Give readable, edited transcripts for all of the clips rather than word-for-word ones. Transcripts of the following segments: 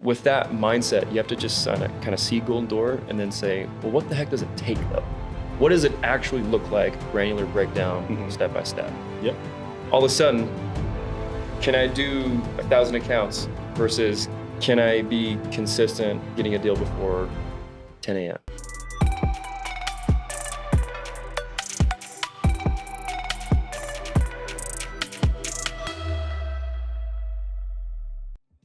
with that mindset, you have to just kind of see Golden Door and then say, well, what the heck does it take though? What does it actually look like, granular breakdown, step by step? Yep. All of a sudden, can I do 1,000 accounts versus can I be consistent getting a deal before 10 a.m.?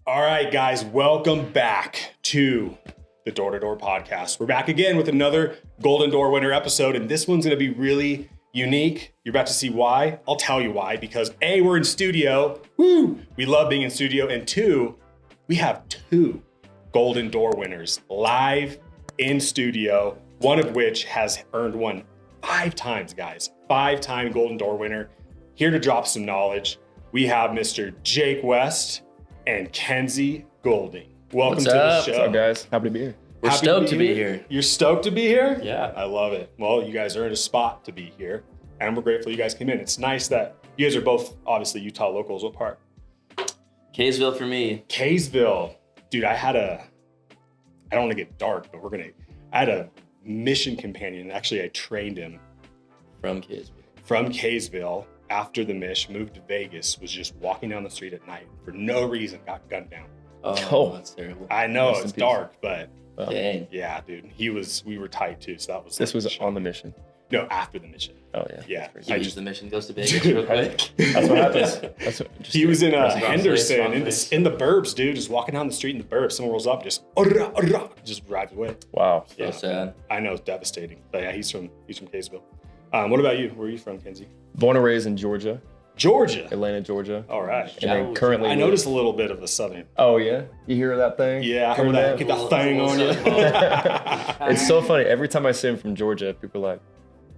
All right, guys, welcome back to the Door to Door podcast. We're back again with another Golden Door winner episode, and this one's going to be really unique. You're about to see why. I'll tell you why, because A, we're in studio. Woo! We love being in studio. And two, we have two Golden Door winners live in studio, one of which has earned one 5 times, guys. 5-time Golden Door winner. Here to drop some knowledge, we have Mr. Jake West and McKenzie Golding. Welcome to the show. What's up, guys? Happy to be here. We're stoked to be here. You're stoked to be here? Yeah. I love it. Well, you guys earned a spot to be here, and we're grateful you guys came in. It's nice that you guys are both obviously Utah locals. What part? Kaysville for me. Kaysville. Dude, I don't want to get dark, but I had a mission companion. Actually, I trained him From Kaysville. from Kaysville. After the mission, moved to Vegas, was just walking down the street at night for no reason, got gunned down. Oh, that's terrible. I know Rest in it's peace. dark, but Dang. yeah, dude, we were tight too. So that was This like was on the mission. no, after the mission. Oh, yeah. Yeah. He I leaves just- the mission, goes to Vegas real quick. That's what happens. He was in Wrong Henderson place. in the burbs, dude, just walking down the street in the burbs. Someone rolls up, just drives away. Wow. So Yeah. sad. I know, it's devastating. But yeah, he's from Kaysville. What about you? Where are you from, Kenzie? Born and raised in Georgia, Georgia. Atlanta, Georgia. All right. And then Georgia. currently I noticed a little bit of the southern. Oh, yeah? You hear that thing? Yeah, I Heard heard that. Get that thing on you. It's so funny. Every time I say I'm from Georgia, people are like,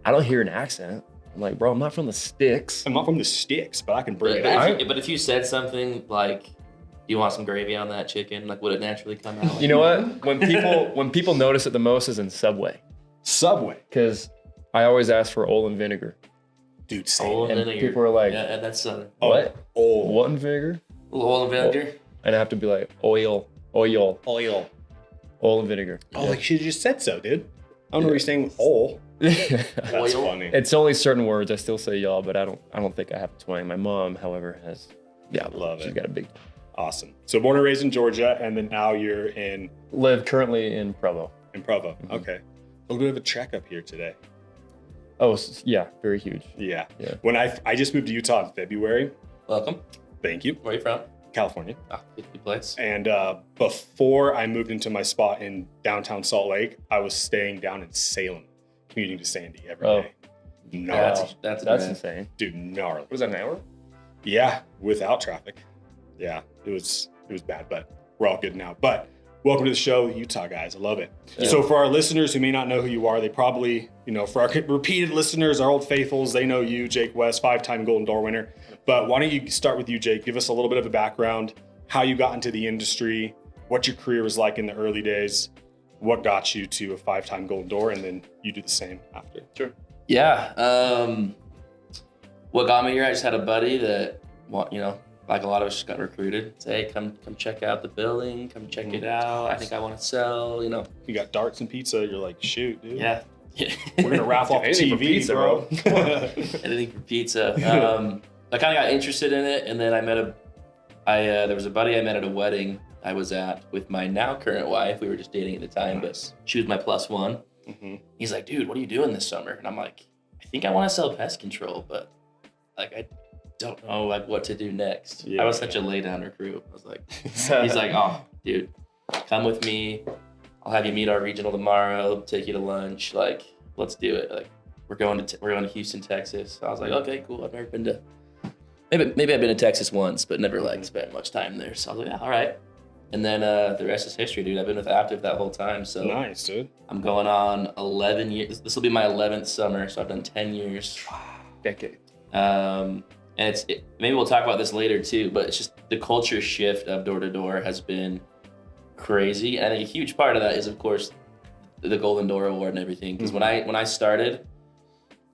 I don't hear an accent. I'm like, bro, I'm not from the sticks. I'm not from the sticks, but I can bring But, it but, out. if you, but if you said something like, you want some gravy on that chicken, like would it naturally come out? You know what? When people notice it the most is in Subway. Subway. Because I always ask for oil and vinegar. Dude, same. Oil and And vinegar. people are like, Yeah, that's what? Oil. What and vinegar? oil and vinegar. And I have to be like, oil and vinegar. Oh, like she just said so, dude. I don't know what you're saying with oil. That's Oil? funny. It's only certain words. I still say y'all, but I don't think I have twang. My mom, however, has. Yeah, Love she's it. got a big. Awesome. So born and raised in Georgia, and then now you're in Live currently in Provo. Provo. Okay. A little bit of a trek up here today. Oh, yeah, very huge. Yeah. Yeah. When I just moved to Utah in February. Welcome. Thank you. Where are you from? California. Ah, good place. And before I moved into my spot in downtown Salt Lake, I was staying down in Salem, commuting to Sandy every Oh. day. Yeah, Gnarly. that's That's bad. insane. Dude, gnarly. Was that an hour? Yeah, without traffic. Yeah, it was bad, but we're all good now. But welcome to the show, Utah guys. I love it. Yeah. So for our listeners who may not know who you are, they probably, for our repeated listeners, our old faithfuls, they know you, Jake West, 5-time Golden Door winner. But why don't you start with you, Jake? Give us a little bit of a background, how you got into the industry, what your career was like in the early days, what got you to a 5-time Golden Door, and then you do the same after. Sure. Yeah. What got me here, I just had a buddy that, like a lot of us just got recruited. Say, hey, come check out the building, come check it out. I think I want to sell, You got darts and pizza, you're like, shoot, dude. Yeah. We're going to raffle off the Anything for TV, pizza, bro. Anything for pizza. I kind of got interested in it, and then there was a buddy I met at a wedding I was at with my now current wife. We were just dating at the time, but she was my +1. Mhm. He's like, dude, what are you doing this summer? And I'm like, I think I want to sell pest control, but I don't know what to do next. Yeah, I was such a lay down recruit. I was like, he's like, oh, dude, come with me. I'll have you meet our regional tomorrow. Take you to lunch. Like, let's do it. Like, we're going to Houston, Texas. So I was like, okay, cool. I've never been to. Maybe I've been to Texas once, but never spent much time there. So I was like, yeah, all right. And then the rest is history, dude. I've been with Aptive that whole time. So Nice, dude. I'm going on 11 years. This will be my 11th summer, so I've done 10 years. Decade. And maybe we'll talk about this later too, but it's just the culture shift of door to door has been crazy. And I think a huge part of that is, of course, the Golden Door Award and everything. Because when I started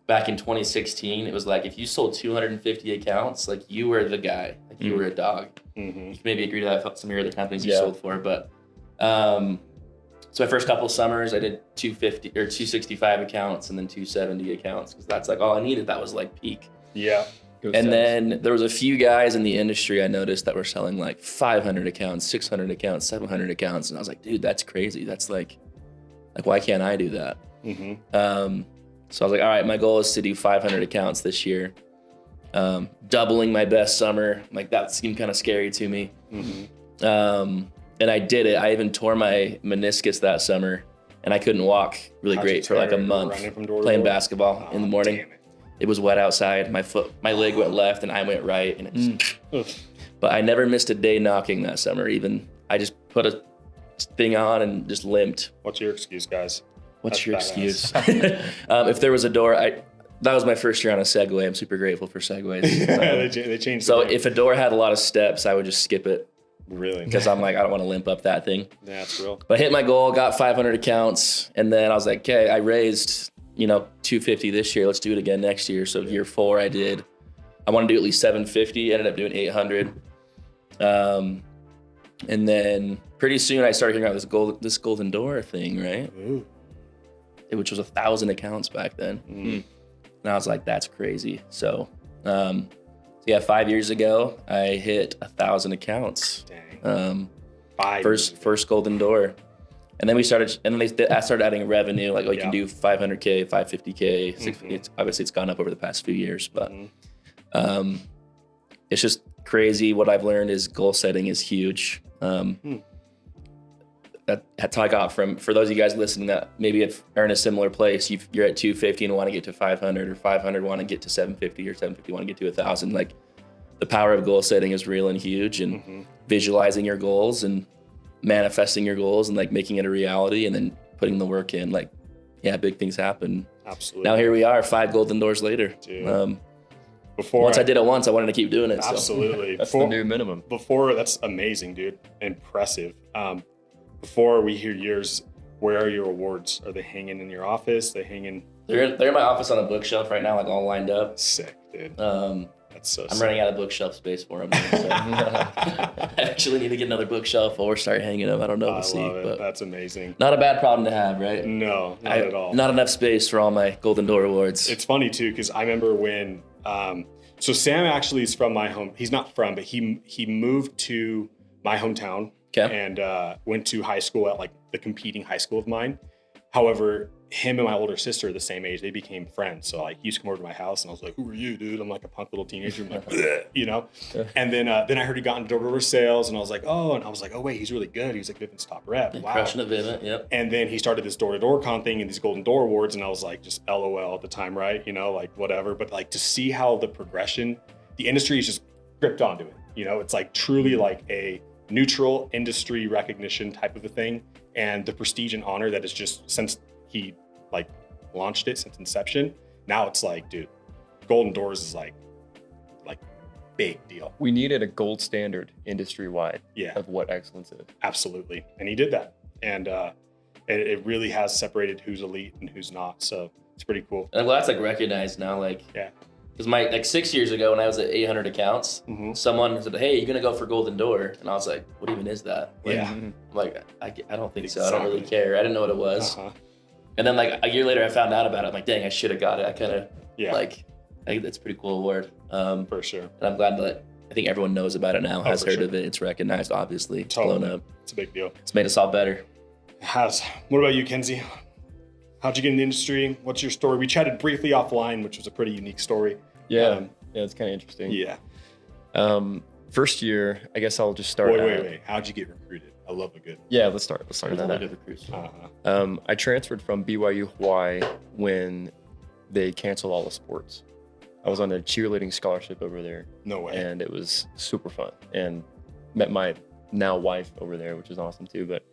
back in 2016, it was like if you sold 250 accounts, like you were the guy, like you were a dog. Mm-hmm. You can maybe agree to that with some of your other companies you Yeah. sold for, but So my first couple of summers, I did 250 or 265 accounts and then 270 accounts because that's like all I needed. That was like peak. Yeah. And then there was a few guys in the industry I noticed that were selling like 500 accounts, 600 accounts, 700 accounts. And I was like, dude, that's crazy. That's like why can't I do that? Mm-hmm. So I was like, all right, my goal is to do 500 accounts this year. Doubling my best summer. Like that seemed kind of scary to me. Mm-hmm. And I did it. I even tore my meniscus that summer and I couldn't walk really great for like a month playing basketball in the morning. It was wet outside. My leg went left and I went right. And but I never missed a day knocking that summer. Even I just put a thing on and just limped. What's your excuse, guys? What's your excuse? If there was a door, that was my first year on a Segway. I'm super grateful for Segways. They changed. So if a door had a lot of steps, I would just skip it. Really? Because I'm like, I don't want to limp up that thing. Yeah, that's real. But I hit my goal, got 500 accounts, and then I was like, okay, I raised 250 this year. Let's do it again next year. So year 4, I want to do at least 750. Ended up doing 800. And then pretty soon I started hearing about this golden door thing, right? Ooh. Which was 1,000 accounts back then. And I was like, that's crazy. So, 5 years ago, I hit 1,000 accounts. Dang. First golden door. And then I started adding revenue. Like, you can do 500K, 550K, 650. Obviously, it's gone up over the past few years, but it's just crazy. What I've learned is goal setting is huge. That's how I got for those of you guys listening that maybe are in a similar place. You're at 250 and want to get to 500, or 500 want to get to 750, or 750 want to get to 1,000. Like, the power of goal setting is real and huge, and visualizing your goals and manifesting your goals and like making it a reality and then putting the work in. Like, big things happen. Absolutely. Now here we are, 5 golden doors later. Dude. I did it once, I wanted to keep doing it. Absolutely. That's the new minimum. That's amazing, dude. Impressive. Before we hear yours, where are your awards? Are they hanging in your office? They're in my office on a bookshelf right now, like all lined up. Sick, dude. That's so sick. I'm running out of bookshelf space for them. So. I actually need to get another bookshelf or start hanging them. I don't know. We'll see. But that's amazing. Not a bad problem to have, right? No, not at all. Not enough space for all my Golden Door awards. It's funny too, because I remember when, so Sam actually is from my home. He's not from, but he moved to my hometown. Okay. And went to high school at like the competing high school of mine. However, him and my older sister are the same age. They became friends. So like he used to come over to my house and I was like, who are you, dude? I'm like a punk little teenager. I'm like, bleh, And then I heard he got into door-to-door sales and I was like, oh wait, he's really good. He was like Vivint's top rep. Wow. Crushing at Vivint, yep. And then he started this door-to-door con thing and these Golden Door Awards. And I was like, just LOL at the time, right? Like whatever. But like to see how the progression, the industry is just gripped onto it. It's like truly like a neutral industry recognition type of a thing, and the prestige and honor that is just since he like launched it since inception. Now it's like, dude, Golden Doors is like big deal. We needed a gold standard industry-wide Yeah. of what excellence is. Absolutely, and he did that, and it really has separated who's elite and who's not. So it's pretty cool. And well, that's like recognized now, like because 6 years ago when I was at 800 accounts, someone said, "Hey, you're gonna go for Golden Door," and I was like, "What even is that?" Like, I'm like, I don't think so. I don't really care. I didn't know what it was. And then like a year later, I found out about it. I'm like, dang, I should have got it. I kind of I think that's a pretty cool award. For sure. And I'm glad that I think everyone knows about it now, has heard of it. It's recognized, obviously. It's blown up. It's a big deal. It's made us all better. It has. What about you, Kenzie? How'd you get in the industry? What's your story? We chatted briefly offline, which was a pretty unique story. Yeah, it's kind of interesting. Yeah. First year, I guess I'll just start. Wait. How'd you get recruited? I love a good. Yeah, let's start with that. Good recruits. I transferred from BYU Hawaii when they canceled all the sports. I was on a cheerleading scholarship over there. No way. And it was super fun, and met my now wife over there, which is awesome too. But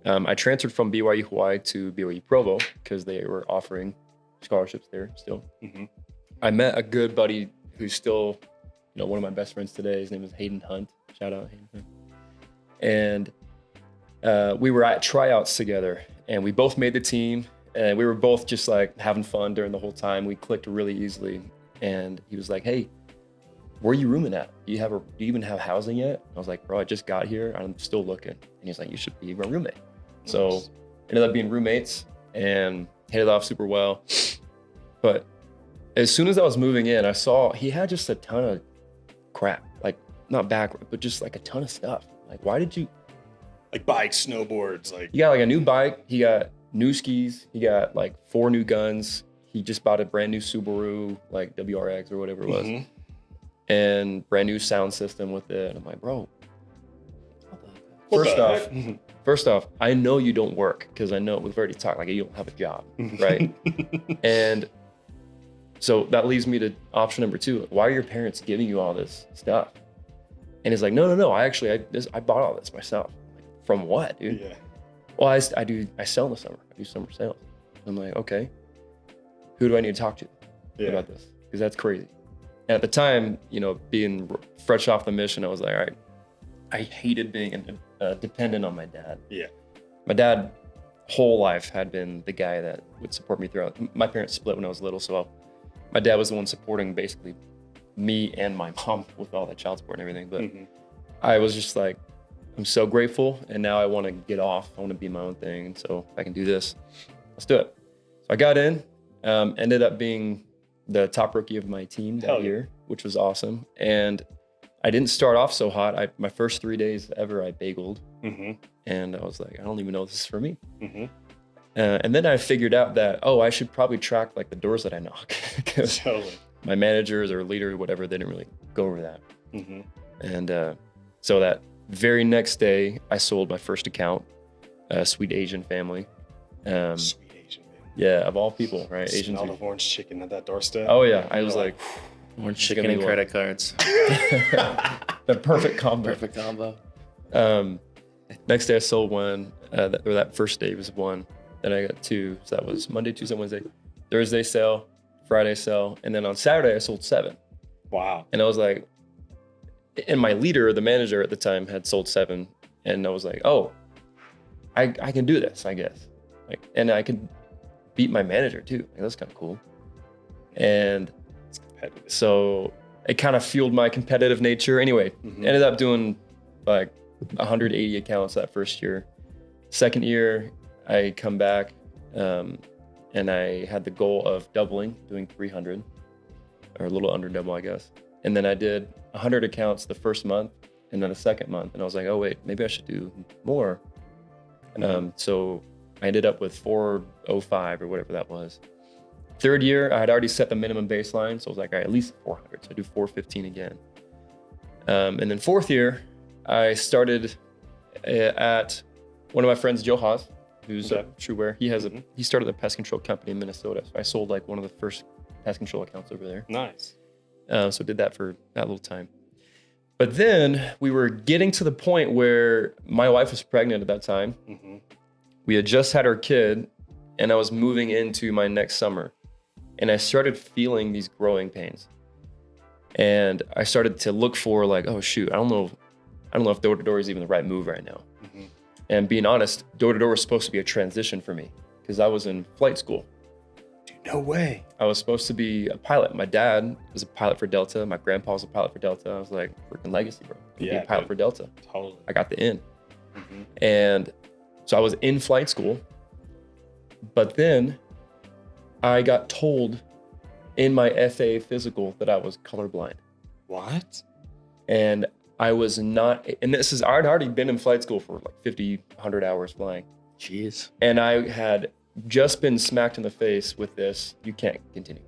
I transferred from BYU Hawaii to BYU Provo because they were offering scholarships there still. I met a good buddy who's still, one of my best friends today. His name is Hayden Hunt. Shout out Hayden Hunt. And we were at tryouts together, and we both made the team, and we were both just like having fun during the whole time. We clicked really easily, and he was like, "Hey, where are you rooming at? Do you even have housing yet? I was like, bro, I just got here. I'm still looking. And he's like, you should be my roommate. So ended up being roommates and hit it off super well. But as soon as I was moving in, I saw he had just a ton of crap, like not backward, but just like a ton of stuff. Like, why did you? Like bikes, snowboards, like. He got like a new bike. He got new skis. He got like 4 new guns. He just bought a brand new Subaru, like WRX or whatever it was. And brand new sound system with it. And I'm like, bro, first off, I know you don't work because I know we've already talked, like you don't have a job, right? And so that leads me to option number 2. Why are your parents giving you all this stuff? And he's like, no, I bought all this myself. Like, from what, dude? Yeah. Well, I sell in the summer. I do summer sales. I'm like, okay, who do I need to talk to about this? Because that's crazy. And at the time, you know, being fresh off the mission, I was like, all right, I hated being dependent on my dad. Yeah. My dad, whole life, had been the guy that would support me throughout. My parents split when I was little, so my dad was the one supporting basically me and my mom with all that child support and everything. But I was just like, I'm so grateful, and now I want to get off. I want to be my own thing, and so if I can do this, let's do it. So I got in, ended up being the top rookie of my team that year, which was awesome. And I didn't start off so hot. My first 3 days ever, I bageled. And I was like, I don't even know if this is for me. And then I figured out that, I should probably track like the doors that I knock. Because my managers or leader or whatever, they didn't really go over that. And so that very next day, I sold my first account, a sweet Asian family. Sweet Asian family. Yeah, of all people, right? Asian. Smell of orange chicken at that doorstep. Oh yeah, I was like orange chicken and credit cards. The perfect combo. Perfect combo. Next day I sold one, that first day was one. Then I got 2. So that was Monday, Tuesday, Wednesday, Thursday sale, Friday sale. And then on Saturday I sold 7. Wow. And I was like, and my leader, the manager at the time, had sold 7. And I was like, I can do this, I guess. Like, and I could beat my manager too. Like, that's kind of cool. And so it kind of fueled my competitive nature. Anyway, ended up doing like 180 accounts that first year. Second year, I come back and I had the goal of doubling, doing 300 or a little under double, I guess. And then I did 100 accounts the first month and then the second month. And I was like, oh wait, maybe I should do more. So I ended up with 405 or whatever that was. Third year, I had already set the minimum baseline. So I was like, all right, at least 400. So I do 415 again. And then fourth year, I started at one of my friends, Joe Haas, who's a TrueWear. He started a pest control company in Minnesota. So I sold like one of the first pest control accounts over there. Nice. So did that for that little time. But then we were getting to the point where my wife was pregnant at that time. We had just had our kid and I was moving into my next summer. And I started feeling these growing pains. And I started to look for like, oh shoot, I don't know if door-to-door is even the right move right now. And being honest, door-to-door was supposed to be a transition for me because I was in flight school. Dude, no way. I was supposed to be a pilot. My dad was a pilot for Delta. My grandpa was a pilot for Delta. I was like, freaking legacy, bro. Be a pilot for Delta. Totally. I got the in. And so I was in flight school. But then I got told in my FAA physical that I was colorblind. What? And I was not, and I'd already been in flight school for like 50, 100 hours flying. Jeez. And I had just been smacked in the face with this, you can't continue.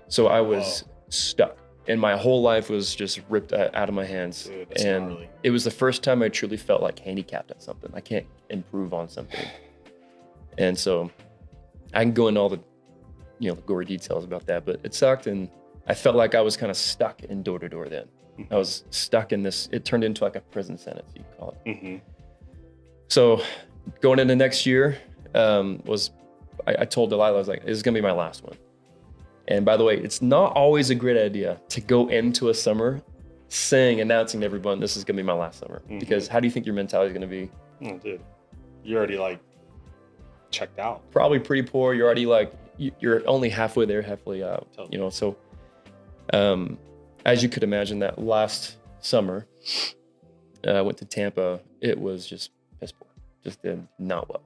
So I was stuck. And my whole life was just ripped out of my hands. Dude, that's and gnarly. It was the first time I truly felt like handicapped at something. I can't improve on something. And so I can go into all the, gory details about that, but it sucked. And I felt like I was kind of stuck in door-to-door then. I was stuck in this, it turned into like a prison sentence, you could call it. So going into next year, I told Delilah, I was like, this is gonna be my last one. And by the way, it's not always a great idea to go into a summer announcing to everyone, this is gonna be my last summer. Because how do you think your mentality is gonna be? Oh, dude, you're already like checked out. Probably pretty poor. You're already like, you're only halfway there, halfway out, totally. So as you could imagine, that last summer, I went to Tampa. It was just piss poor. Just did not well.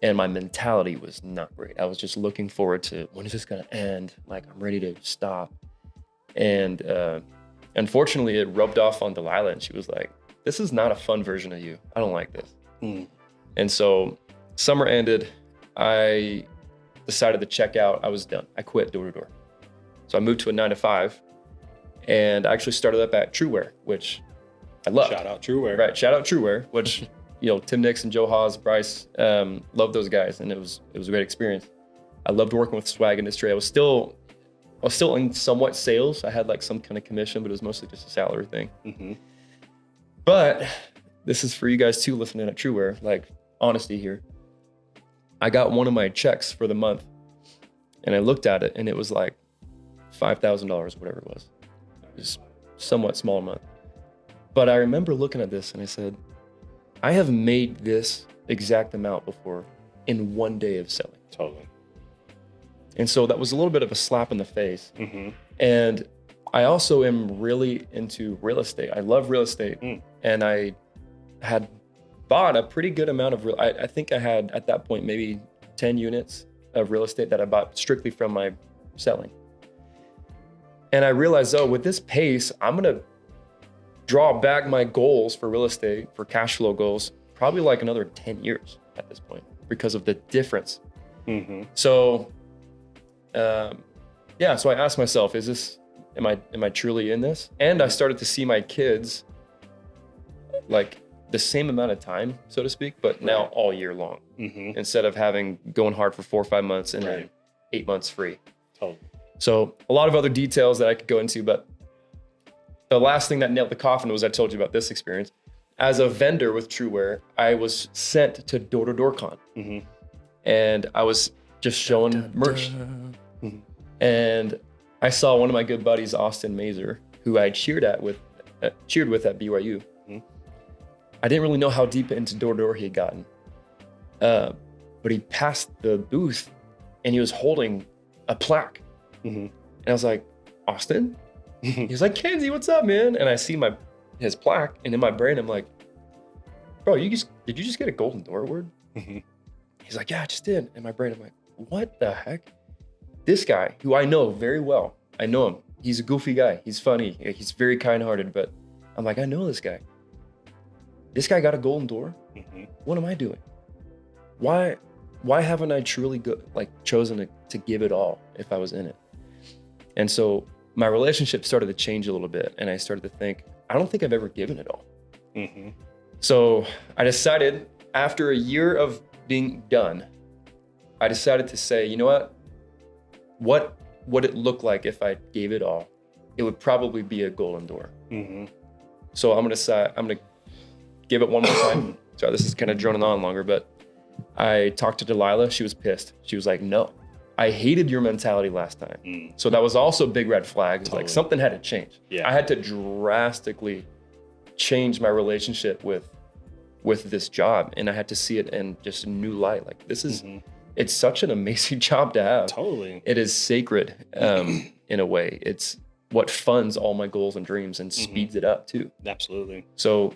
And my mentality was not great. I was just looking forward to, when is this going to end? Like, I'm ready to stop. And unfortunately, it rubbed off on Delilah, and she was like, this is not a fun version of you. I don't like this. And so summer ended. I decided to check out. I was done. I quit door-to-door. So I moved to a 9-to-5, and I actually started up at TrueWear, which I love. Shout out TrueWear. Right, shout out TrueWear, which, you know, Tim Nix and Joe Haas, Bryce, love those guys, and it was a great experience. I loved working with the swag industry. I was still in somewhat sales. I had like some kind of commission, but it was mostly just a salary thing. But this is for you guys too, listening at TrueWear, like honesty here. I got one of my checks for the month, and I looked at it, and it was like $5,000, whatever it was. It was somewhat small amount. But I remember looking at this, and I said, I have made this exact amount before in one day of selling. Totally. And so that was a little bit of a slap in the face. And I also am really into real estate. I love real estate. And I had bought a pretty good amount of I think I had at that point maybe 10 units of real estate that I bought strictly from my selling. And I realized, oh, with this pace, I'm gonna draw back my goals for real estate, for cash flow goals, probably like another 10 years at this point because of the difference. So, so I asked myself, am I truly in this? And I started to see my kids like the same amount of time, so to speak, but now all year long, instead of going hard for 4 or 5 months and then 8 months free. Totally. So a lot of other details that I could go into, but the last thing that nailed the coffin was I told you about this experience. As a vendor with TrueWear, I was sent to door-to-door con, and I was just showing merch. And I saw one of my good buddies, Austin Mazer, who I cheered with at BYU. I didn't really know how deep into door-to-door he had gotten, but he passed the booth, and he was holding a plaque. And I was like, Austin? He was like, Kenzie, what's up, man? And I see his plaque, and in my brain, I'm like, bro, did you just get a Golden Door award? He's like, yeah, I just did. In my brain, I'm like, what the heck? This guy, who I know very well, I know him. He's a goofy guy. He's funny. He's very kind-hearted, but I'm like, I know this guy. This guy got a Golden Door? What am I doing? Why haven't I truly chosen to give it all if I was in it? And so my relationship started to change a little bit, and I started to think, I don't think I've ever given it all. So I decided, after a year of being done, I decided to say, you know what would it look like if I gave it all? It would probably be a Golden Door. So I'm gonna give it one more time. Sorry, this is kind of droning on longer, but I talked to Delilah. She was pissed. She was like, no, I hated your mentality last time. So that was also a big red flag. It's like something had to change. I had to drastically change my relationship with this job, and I had to see it in just a new light. Like, this is, it's such an amazing job to have. Totally. It is sacred in a way. It's what funds all my goals and dreams and speeds it up too. Absolutely. So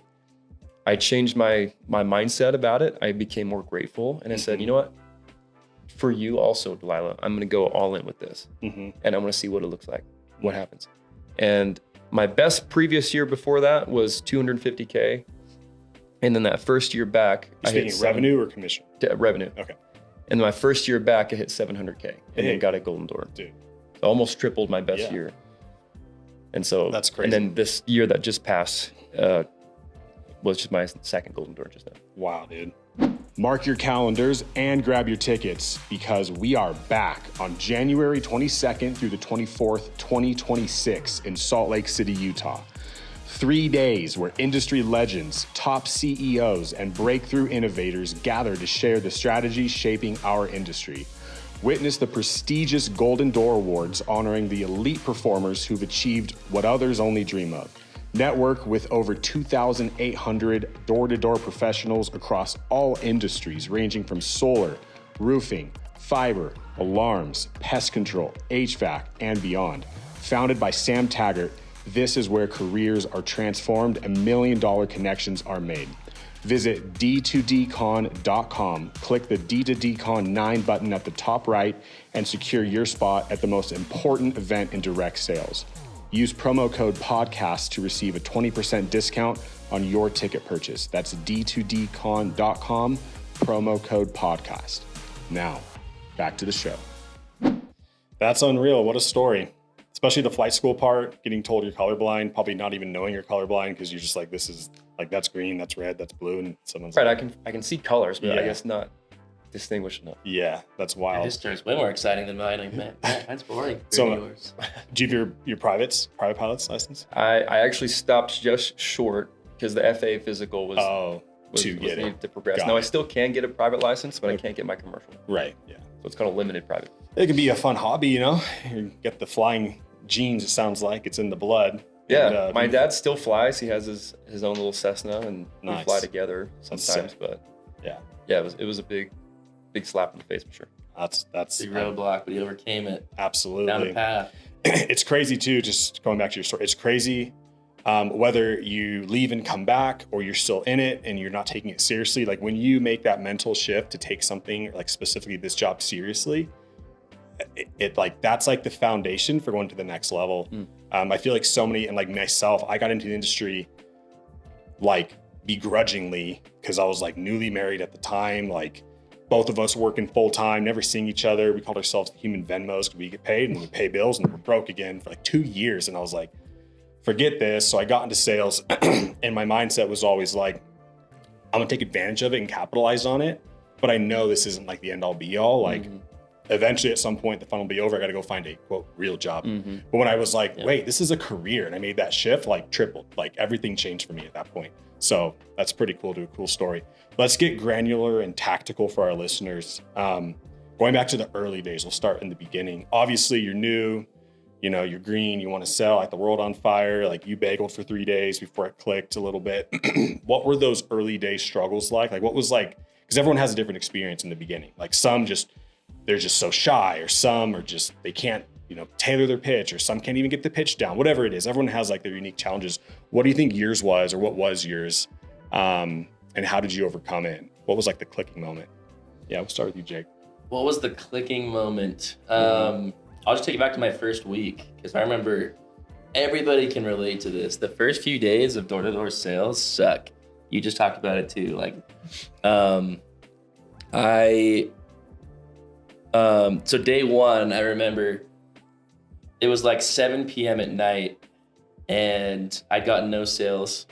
I changed my mindset about it. I became more grateful, and I said, you know what? For you also, Delilah, I'm going to go all in with this, and I'm going to see what it looks like, what happens. And my best previous year before that was $250K. And then that first year back, I hit revenue or commission? Revenue. Okay. And then my first year back, I hit $700K and then got a Golden Door. Dude. So almost tripled my best year. And so that's crazy. And then this year that just passed was just my second Golden Door just now. Wow, dude. Mark your calendars and grab your tickets, because we are back on January 22nd through the 24th, 2026 in Salt Lake City, Utah. 3 days where industry legends, top CEOs, and breakthrough innovators gather to share the strategies shaping our industry. Witness the prestigious Golden Door Awards honoring the elite performers who've achieved what others only dream of. Network with over 2,800 door-to-door professionals across all industries, ranging from solar, roofing, fiber, alarms, pest control, HVAC, and beyond. Founded by Sam Taggart, This is where careers are transformed and million-dollar connections are made. Visit d2dcon.com, click the D2DCon 9 button at the top right, and secure your spot at the most important event in direct sales. Use promo code podcast to receive a 20% discount on your ticket purchase. That's d2dcon.com, promo code podcast. Now, back to the show. That's unreal. What a story. Especially the flight school part, getting told you're colorblind, probably not even knowing you're colorblind because you're just like, this is like, that's green, that's red, that's blue. And someone's Right, like, I can see colors, but Yeah. I guess not distinguish enough. yeah, that's wild. This story's way more exciting than mine. Like, man, mine's boring. So- Yours. Do you have your private pilot's license? I actually stopped just short because the FAA physical was To get needed it. to progress. Got Now I it. still can get a private license, but I can't get my commercial. Right, yeah. So it's kind of limited private. It could be a fun hobby, you know? You get the flying genes, it sounds like. It's in the blood. Yeah, And, my dad still flies. He has his own little Cessna, and Nice. we fly together That's sometimes. sick. But Yeah, it was a big slap in the face for sure. that's Big roadblock, but he overcame it. Down the absolutely. path. It's crazy too, just going back to your story. It's crazy whether you leave and come back or you're still in it and you're not taking it seriously. Like when you make that mental shift to take something like specifically this job seriously, it like that's like the foundation for going to the next level. I feel like so many, and like myself, I got into the industry like begrudgingly because I was like newly married at the time, like both of us working full time, never seeing each other. We called ourselves human Venmos because we get paid and we pay bills, and we're broke again for like 2 years. And I was like, forget this. So I got into sales and my mindset was always like, I'm gonna take advantage of it and capitalize on it. But I know this isn't like the end all be all. Like eventually at some point the fun will be over. I got to go find a quote real job. But when I was like, wait, this is a career, and I made that shift, like tripled, like everything changed for me at that point. So that's pretty cool, a cool story. Let's get granular and tactical for our listeners. Going back to the early days, we'll start in the beginning. Obviously you're new, you know, you're green, you want to sell, like the world on fire, like you bageled for 3 days before it clicked a little bit. What were those early day struggles like? Like what was like, because everyone has a different experience in the beginning. Like some just, they're just so shy, or some are just, they can't, you know, tailor their pitch, or some can't even get the pitch down, whatever it is. Everyone has like their unique challenges. What do you think yours was, or what was yours? And how did you overcome it? What was like the clicking moment? Yeah, we'll start with you, Jake. What was the clicking moment? I'll just take it back to my first week, because I remember everybody can relate to this. The first few days of door-to-door sales suck. You just talked about it too. Like, so day one, I remember it was like 7 p.m. at night and I'd gotten no sales,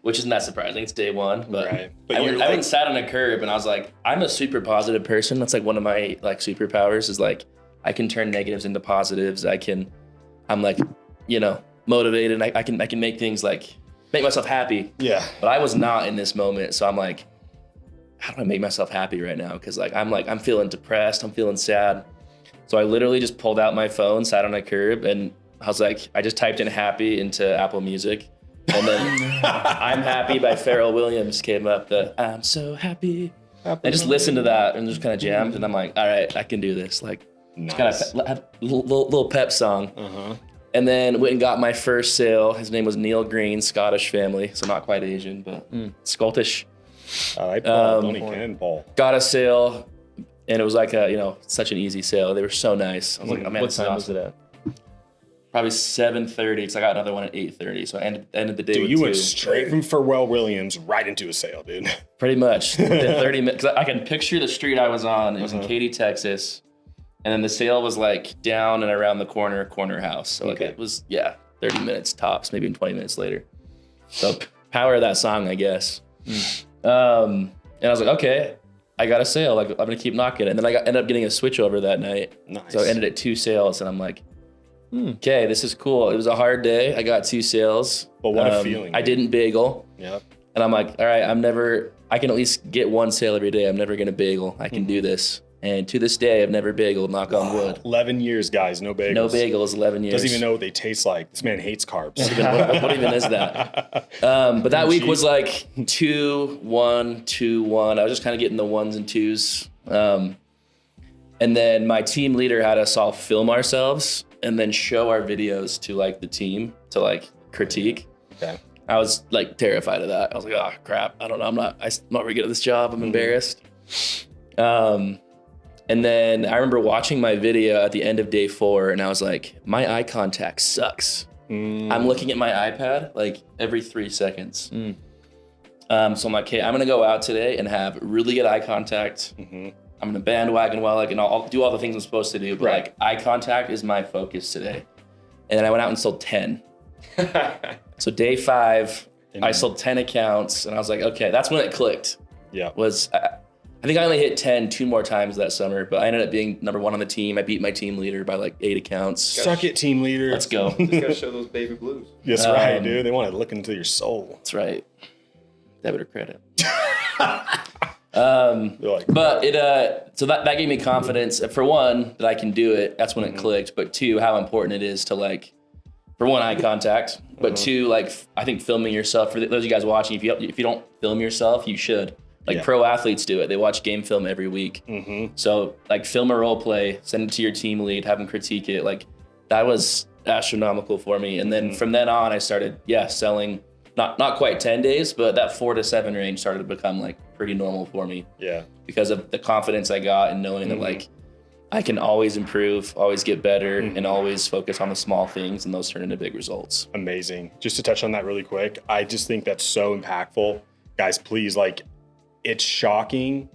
which isn't that surprising. It's day one, but, Right. But I you're went and sat on a curb, and I was like, I'm a super positive person. That's like one of my like superpowers is like, I can turn negatives into positives. I'm like, you know, motivated. I can make things like, make myself happy. Yeah. But I was not in this moment. So I'm like, how do I make myself happy right now? Cause like, I'm feeling depressed. I'm feeling sad. So I literally just pulled out my phone, sat on a curb, and I was like, I just typed in happy into Apple Music. And then I'm Happy by Pharrell Williams came up, the I'm so happy. I just listened to that and just kind of jammed. And I'm like, all right, I can do this. Like, Nice. just kind of little pep song. And then went and got my first sale. His name was Neil Green, Scottish family. So not quite Asian, but Scottish. I like Paul. Tony Cannon, Paul. Got a sale, and it was like a, you know, such an easy sale. They were so nice. I was like, oh man, What this is time awesome. was it at? Probably 7:30, because I got another one at 8:30. So I ended the day Dude, with you two. went straight from Pharrell Williams right into a sale, dude. Pretty much. Within 30 minutes. Because I can picture the street I was on. It was in Katy, Texas. And then the sale was like down and around the corner house. So like it was, 30 minutes tops, maybe 20 minutes later. So power of that song, I guess. And I was like, okay, I got a sale. Like I'm gonna keep knocking it. And then I ended up getting a switchover that night. Nice. So I ended at 2 sales, and I'm like, okay, this is cool. It was a hard day. I got 2 sales. But what a feeling. I didn't bagel. Yep. And I'm like, all right, I can at least get 1 sale every day. I'm never gonna bagel. I can do this. And to this day, I've never bageled, knock on wood. 11 years, guys. No bagels. No bagels, 11 years. Doesn't even know what they taste like. This man hates carbs. What even is that? But that week was like 2, 1, 2, 1. I was just kind of getting the 1s and 2s. And then my team leader had us all film ourselves and then show our videos to like the team to like critique. Okay. I was like terrified of that. I was like, oh crap, I don't know. I'm not very good at this job. I'm embarrassed. And then I remember watching my video at the end of day 4 and I was like, my eye contact sucks. I'm looking at my iPad like every 3 seconds. So I'm like, okay, I'm gonna go out today and have really good eye contact. I'm gonna bandwagon well, like, and I'll do all the things I'm supposed to do, but like eye contact is my focus today. And then I went out and sold 10. So day 5, I sold 10 accounts and I was like, okay, that's when it clicked. Yeah. I think I only hit 10 2 more times that summer, but I ended up being number 1 on the team. I beat my team leader by like 8 accounts. Suck it, team leader. Let's go. Just gotta show those baby blues. That's right, dude. They want to look into your soul. That's right. Debit or credit. Like, but it so that gave me confidence. For one, that I can do it. That's when it clicked. But 2, how important it is to like, for 1, eye contact. But 2, like I think filming yourself. For those of you guys watching, if you don't film yourself, you should. Like pro athletes do it. They watch game film every week. So like film a role play, send it to your team lead, have them critique it. Like that was astronomical for me. And then from then on, I started selling. Not quite 10 days, but that 4 to 7 range started to become like pretty normal for me. Yeah. Because of the confidence I got and knowing that like I can always improve, always get better, and always focus on the small things, and those turn into big results. Amazing. Just to touch on that really quick, I just think that's so impactful. Guys, please, like, it's shocking.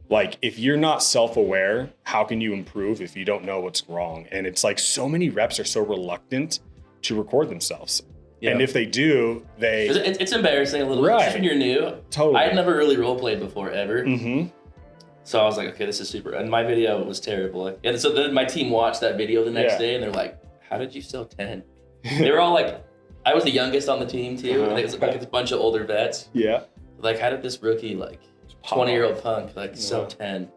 Like, if you're not self-aware, how can you improve if you don't know what's wrong? And it's like so many reps are so reluctant to record themselves. Yeah. And if they do, it's embarrassing a little bit, just when you're new. Totally. I had never really role played before ever. So I was like, okay, this is super. And my video was terrible. And so then my team watched that video the next day and they're like, how did you sell 10? They were all like, I was the youngest on the team too. And it was like a bunch of older vets. Yeah. Like, how did this rookie, like 20-year-old punk, like sell 10?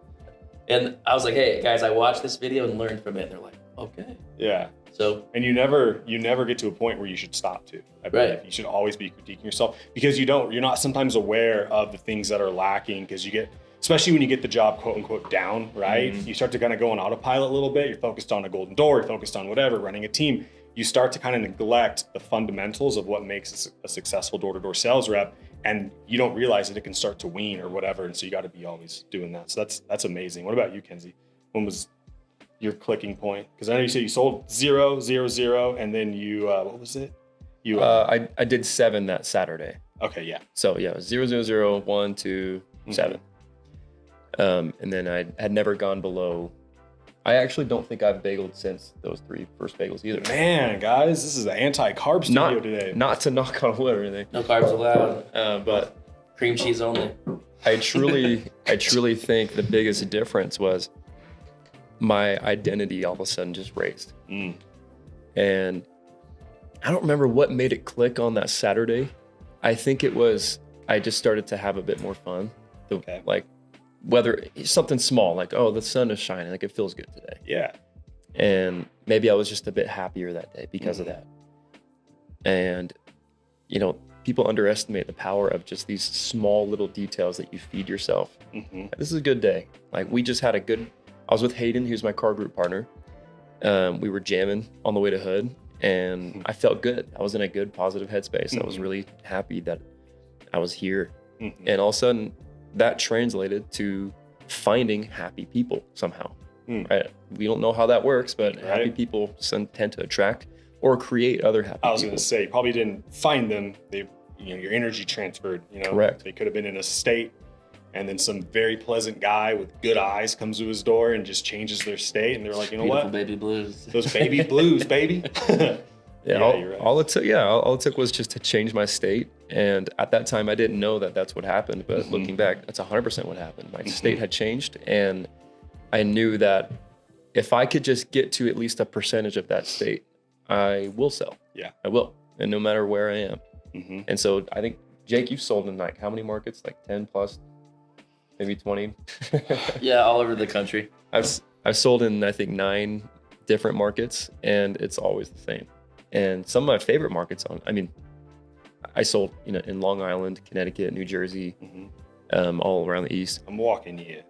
And I was like, hey guys, I watched this video and learned from it. And they're like, okay. Yeah. So, and you never get to a point where you should stop to. I believe you should always be critiquing yourself, because you're not sometimes aware of the things that are lacking, because you get, especially when you get the job quote unquote down, right? You start to kind of go on autopilot a little bit. You're focused on a golden door, you're focused on whatever, running a team. You start to kind of neglect the fundamentals of what makes a successful door-to-door sales rep, and you don't realize that it can start to wean or whatever. And so you got to be always doing that. So that's amazing. What about you, Kenzie? When was your clicking point? Because I know you said you sold 0, 0, 0, and then you what was it? You I did 7 that Saturday. Okay, yeah. So yeah, 0, 0, 0, 1, 2, 7. And then I had never gone below. I actually don't think I've bageled since those 3 first bagels either. Man, guys, this is an anti-carb studio today. Not to knock on wood or anything. No carbs allowed. But cream cheese only. I truly think the biggest difference was my identity all of a sudden just raised. And I don't remember what made it click on that Saturday. I think it was, I just started to have a bit more fun. Like, whether it's something small, like, oh, the sun is shining, like it feels good today. Yeah. And maybe I was just a bit happier that day because of that. And, you know, people underestimate the power of just these small little details that you feed yourself. This is a good day. Like, we just had I was with Hayden, who's my car group partner. We were jamming on the way to Hood, and I felt good. I was in a good, positive headspace. I was really happy that I was here. And all of a sudden, that translated to finding happy people somehow. Right? We don't know how that works, but happy people tend to attract or create other happy people. I was going to say, you probably didn't find them. Your energy transferred. Correct. They could have been in a state, and then some very pleasant guy with good eyes comes to his door and just changes their state, and they're like, you know Beautiful what? Baby blues. Those baby blues, baby. You're right. All it took was just to change my state. And at that time, I didn't know that that's what happened. But looking back, that's 100% what happened. My state had changed. And I knew that if I could just get to at least a percentage of that state, I will sell. Yeah, I will. And no matter where I am. And so I think, Jake, you've sold in like how many markets? Like 10 plus, maybe 20? Yeah, all over the country. I've sold in, I think, 9 different markets, and it's always the same. And some of my favorite markets I sold, in Long Island, Connecticut, New Jersey, all around the East. I'm walking here.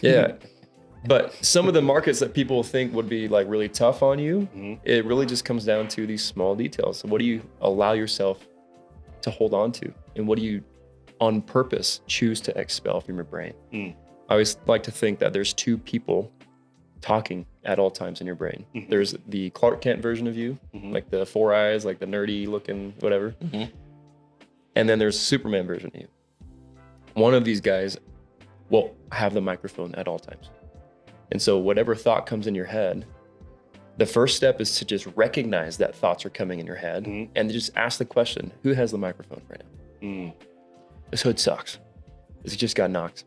Yeah. But some of the markets that people think would be like really tough on you, it really just comes down to these small details. So what do you allow yourself to hold on to? And what do you on purpose choose to expel from your brain? I always like to think that there's two people talking at all times in your brain. There's the Clark Kent version of you, like the 4 eyes, like the nerdy looking, whatever. And then there's Superman version of you. One of these guys will have the microphone at all times. And so whatever thought comes in your head, the first step is to just recognize that thoughts are coming in your head and just ask the question, who has the microphone right now? This hood sucks. This just got knocked.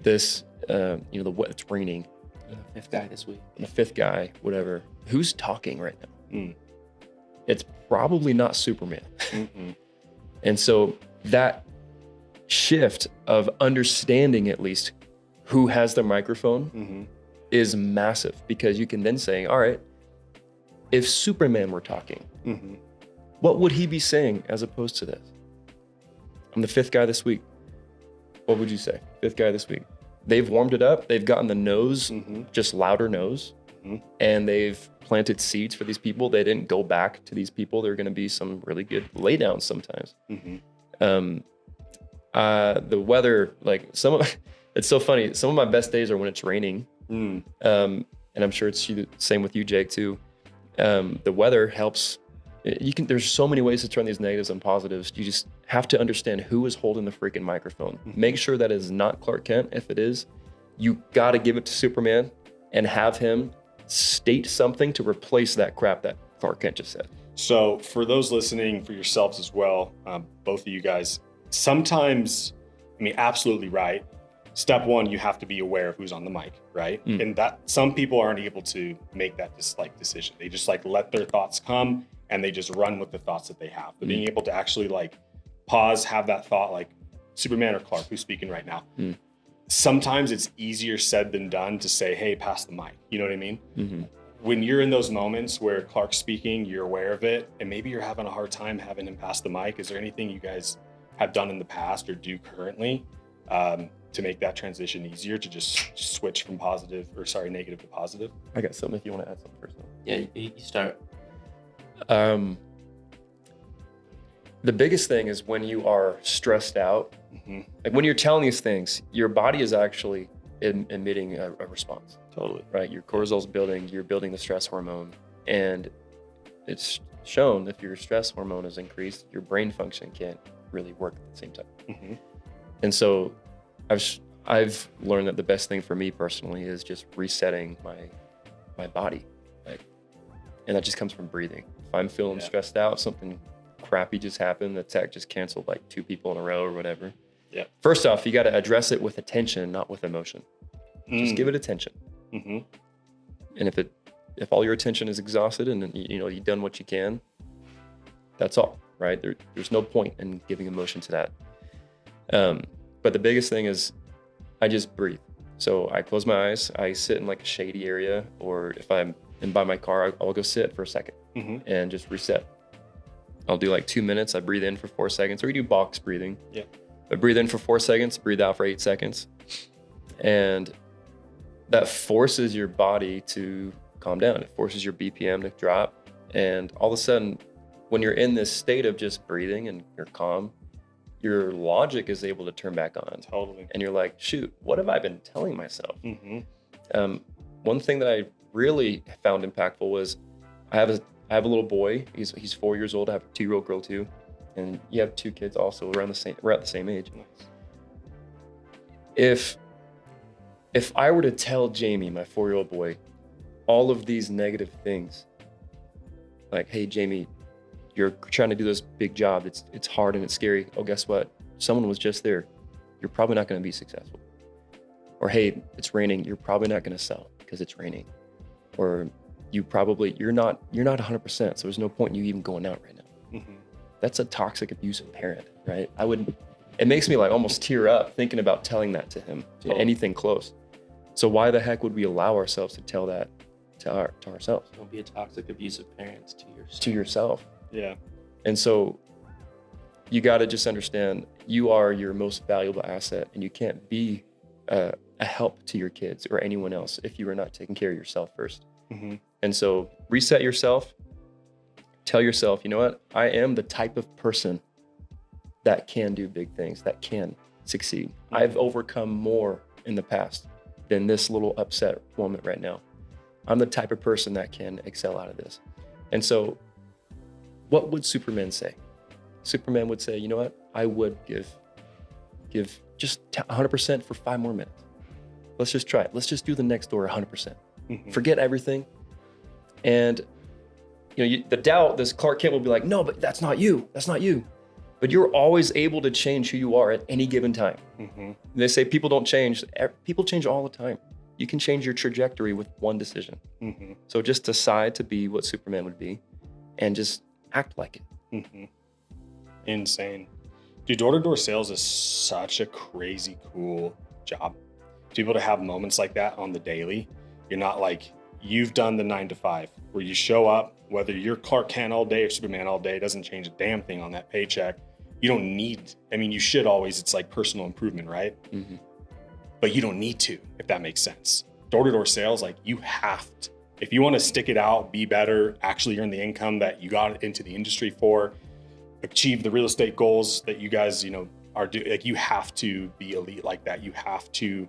This, it's raining. The fifth guy this week. The fifth guy, whatever. Who's talking right now? It's probably not Superman. And so that shift of understanding at least who has the microphone is massive, because you can then say, all right, if Superman were talking, what would he be saying as opposed to this? I'm the fifth guy this week. What would you say? Fifth guy this week. They've warmed it up. They've gotten the nose, just louder nose, and they've planted seeds for these people. They didn't go back to these people. There are going to be some really good laydowns sometimes. The weather, like it's so funny. Some of my best days are when it's raining. And I'm sure it's the same with you, Jake, too. The weather helps. There's so many ways to turn these negatives and positives. You just have to understand who is holding the freaking microphone. Make sure that is not Clark Kent. If it is, you got to give it to Superman and have him state something to replace that crap that Clark Kent just said. So for those listening, for yourselves as well, both of you guys, sometimes, absolutely right. Step one, you have to be aware of who's on the mic, right? And that some people aren't able to make that decision. They just let their thoughts come and they just run with the thoughts that they have. But being able to actually pause, have that thought, like Superman or Clark, who's speaking right now. Sometimes it's easier said than done to say, hey, pass the mic. You know what I mean? When you're in those moments where Clark's speaking, you're aware of it, and maybe you're having a hard time having him pass the mic. Is there anything you guys have done in the past or do currently to make that transition easier, to just switch from negative to positive? I got something if you want to add something first. Yeah, you start. The biggest thing is when you are stressed out, like when you're telling these things, your body is actually emitting a response. Totally. Right? Your cortisol's building, you're building the stress hormone. And it's shown if your stress hormone is increased, your brain function can't really work at the same time. And so I've learned that the best thing for me personally is just resetting my body. And that just comes from breathing. If I'm feeling stressed out, something crappy just happened, the tech just canceled 2 people in a row or whatever. First off, you got to address it with attention, not with emotion. Just give it attention. And if all your attention is exhausted and you've done what you can, that's all, right? There's no point in giving emotion to that. But the biggest thing is I just breathe. So I close my eyes, I sit in a shady area, or if I'm by my car, I'll go sit for a second and just reset. I'll do 2 minutes. I breathe in for 4 seconds, or you do box breathing. I breathe in for 4 seconds, breathe out for 8 seconds. And that forces your body to calm down. It forces your BPM to drop. And all of a sudden, when you're in this state of just breathing and you're calm, your logic is able to turn back on. Totally. And you're like, shoot, what have I been telling myself? One thing that I really found impactful was I have a little boy. He's 4 years old. I have a 2-year-old girl too. And you have 2 kids also we're at the same age. If I were to tell Jamie, my 4-year-old boy, all of these negative things, like, hey, Jamie, you're trying to do this big job. It's hard and it's scary. Oh, guess what? Someone was just there. You're probably not going to be successful. Or, hey, it's raining. You're probably not going to sell because it's raining. Or you're not 100%. So there's no point in you even going out right now. That's a toxic, abusive parent, right? It makes me almost tear up thinking about telling that to him, to anything close. So why the heck would we allow ourselves to tell that to ourselves? Don't be a toxic, abusive parent to yourself. Yeah. And so you got to just understand you are your most valuable asset, and you can't be an a help to your kids or anyone else if you are not taking care of yourself first. Mm-hmm. And so reset yourself. Tell yourself, you know what? I am the type of person that can do big things, that can succeed. Mm-hmm. I've overcome more in the past than this little upset moment right now. I'm the type of person that can excel out of this. And so what would Superman say? Superman would say, you know what? I would give just 100% for 5 more minutes. Let's just try it. Let's just do the next door 100%. Mm-hmm. Forget everything. And the doubt, this Clark Kent will be like, no, but that's not you. That's not you. But you're always able to change who you are at any given time. Mm-hmm. They say people don't change. People change all the time. You can change your trajectory with one decision. Mm-hmm. So just decide to be what Superman would be and just act like it. Mm-hmm. Insane. Dude, door-to-door sales is such a crazy cool job. To be able to have moments like that on the daily. You're not like, you've done the 9 to 5 where you show up, whether you're Clark Kent all day or Superman all day, it doesn't change a damn thing on that paycheck. You don't need, you should always, it's like personal improvement, right? Mm-hmm. But you don't need to, if that makes sense. Door-to-door sales, like you have to. If you want to stick it out, be better, actually earn the income that you got into the industry for, achieve the real estate goals that you guys, are doing, like you have to be elite like that. You have to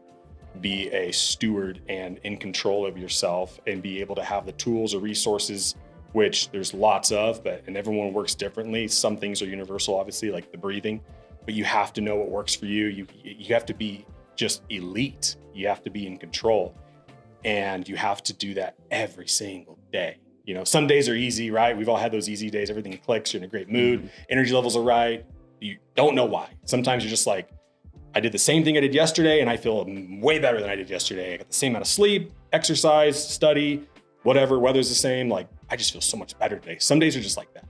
be a steward and in control of yourself and be able to have the tools or resources, which there's lots of, and everyone works differently. Some things are universal, obviously, like the breathing, but you have to know what works for you. You have to be just elite. You have to be in control, and you have to do that every single day. Some days are easy, right? We've all had those easy days. Everything clicks. You're in a great mood. Energy levels are right. You don't know why. Sometimes you're just like, I did the same thing I did yesterday and I feel way better than I did yesterday. I got the same amount of sleep, exercise, study, whatever, weather's the same. Like, I just feel so much better today. Some days are just like that.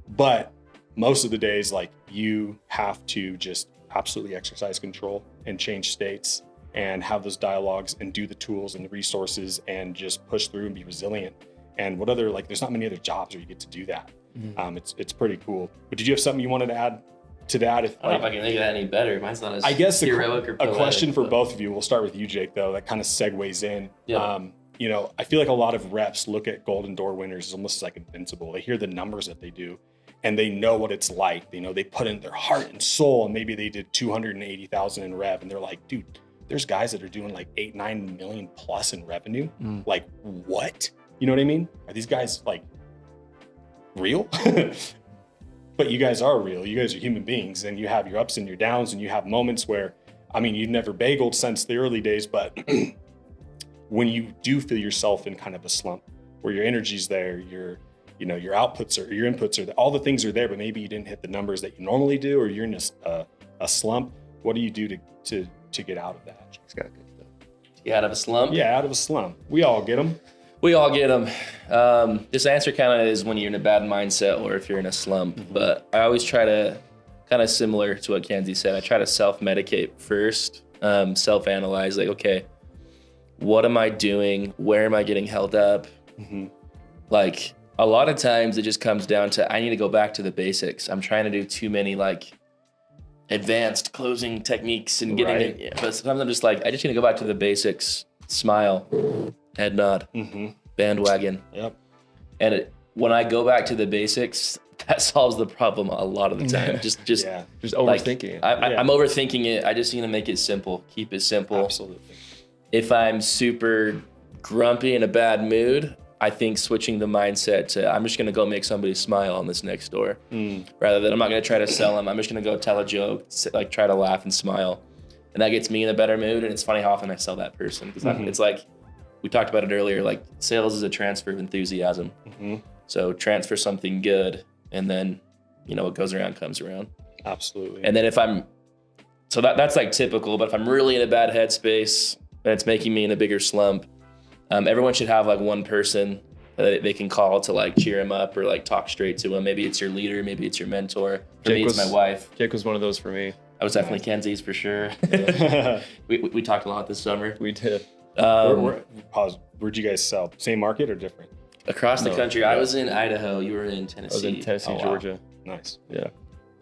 But most of the days, like, you have to just absolutely exercise control and change states and have those dialogues and do the tools and the resources and just push through and be resilient. And there's not many other jobs where you get to do that. Mm-hmm. It's pretty cool. But did you have something you wanted to add to that? I don't know if I can think of that any better. Mine's not as I guess heroic or poetic, a question for both of you. We'll start with you, Jake, though. That kind of segues in. Yeah. I feel like a lot of reps look at Golden Door winners as almost like invincible. They hear the numbers that they do and they know what it's like. They put in their heart and soul, and maybe they did 280,000 in rev, and they're like, dude, there's guys that are doing like 8-9 million plus in revenue. Like, what? You know what I mean? Are these guys like real? But you guys are real. You guys are human beings, and you have your ups and your downs, and you have moments where, you've never bageled since the early days, but when you do feel yourself in kind of a slump where your energy's there, your outputs or your inputs are there, all the things are there, but maybe you didn't hit the numbers that you normally do, or you're in a slump. What do you do to get out of that? Jake's got good stuff. To get out of a slump? Yeah, out of a slump. We all get them. We all get them. This answer kind of is when you're in a bad mindset or if you're in a slump. Mm-hmm. But I always try to, kind of similar to what Kenzie said, I try to self-medicate first, self-analyze, like, okay, what am I doing? Where am I getting held up? Mm-hmm. Like, a lot of times it just comes down to, I need to go back to the basics. I'm trying to do too many like advanced closing techniques and getting it. Yeah, but sometimes I'm just like, I just need to go back to the basics. Smile, head nod, bandwagon. Yep. And when I go back to the basics, that solves the problem a lot of the time. Just overthinking it. I'm overthinking it. I just need to make it simple. Keep it simple. Absolutely. If I'm super grumpy in a bad mood, I think switching the mindset to, I'm just going to go make somebody smile on this next door, rather than I'm not going to try to sell them. I'm just going to go tell a joke, like try to laugh and smile. And that gets me in a better mood. And it's funny how often I sell that person, because it's like, we talked about it earlier, like sales is a transfer of enthusiasm. So transfer something good, and then, what goes around comes around. Absolutely. And then that's like typical, but if I'm really in a bad headspace and it's making me in a bigger slump, everyone should have like one person that they can call to like cheer him up or like talk straight to him. Maybe it's your leader, maybe it's your mentor. For me, it's my wife. Jake was one of those for me. I was definitely Kenzie's for sure. We talked a lot this summer. We did. Where'd you guys sell? Same market or different? Across the country. I was in Idaho. You were in Tennessee. I was in Tennessee, Georgia. Nice. Yeah.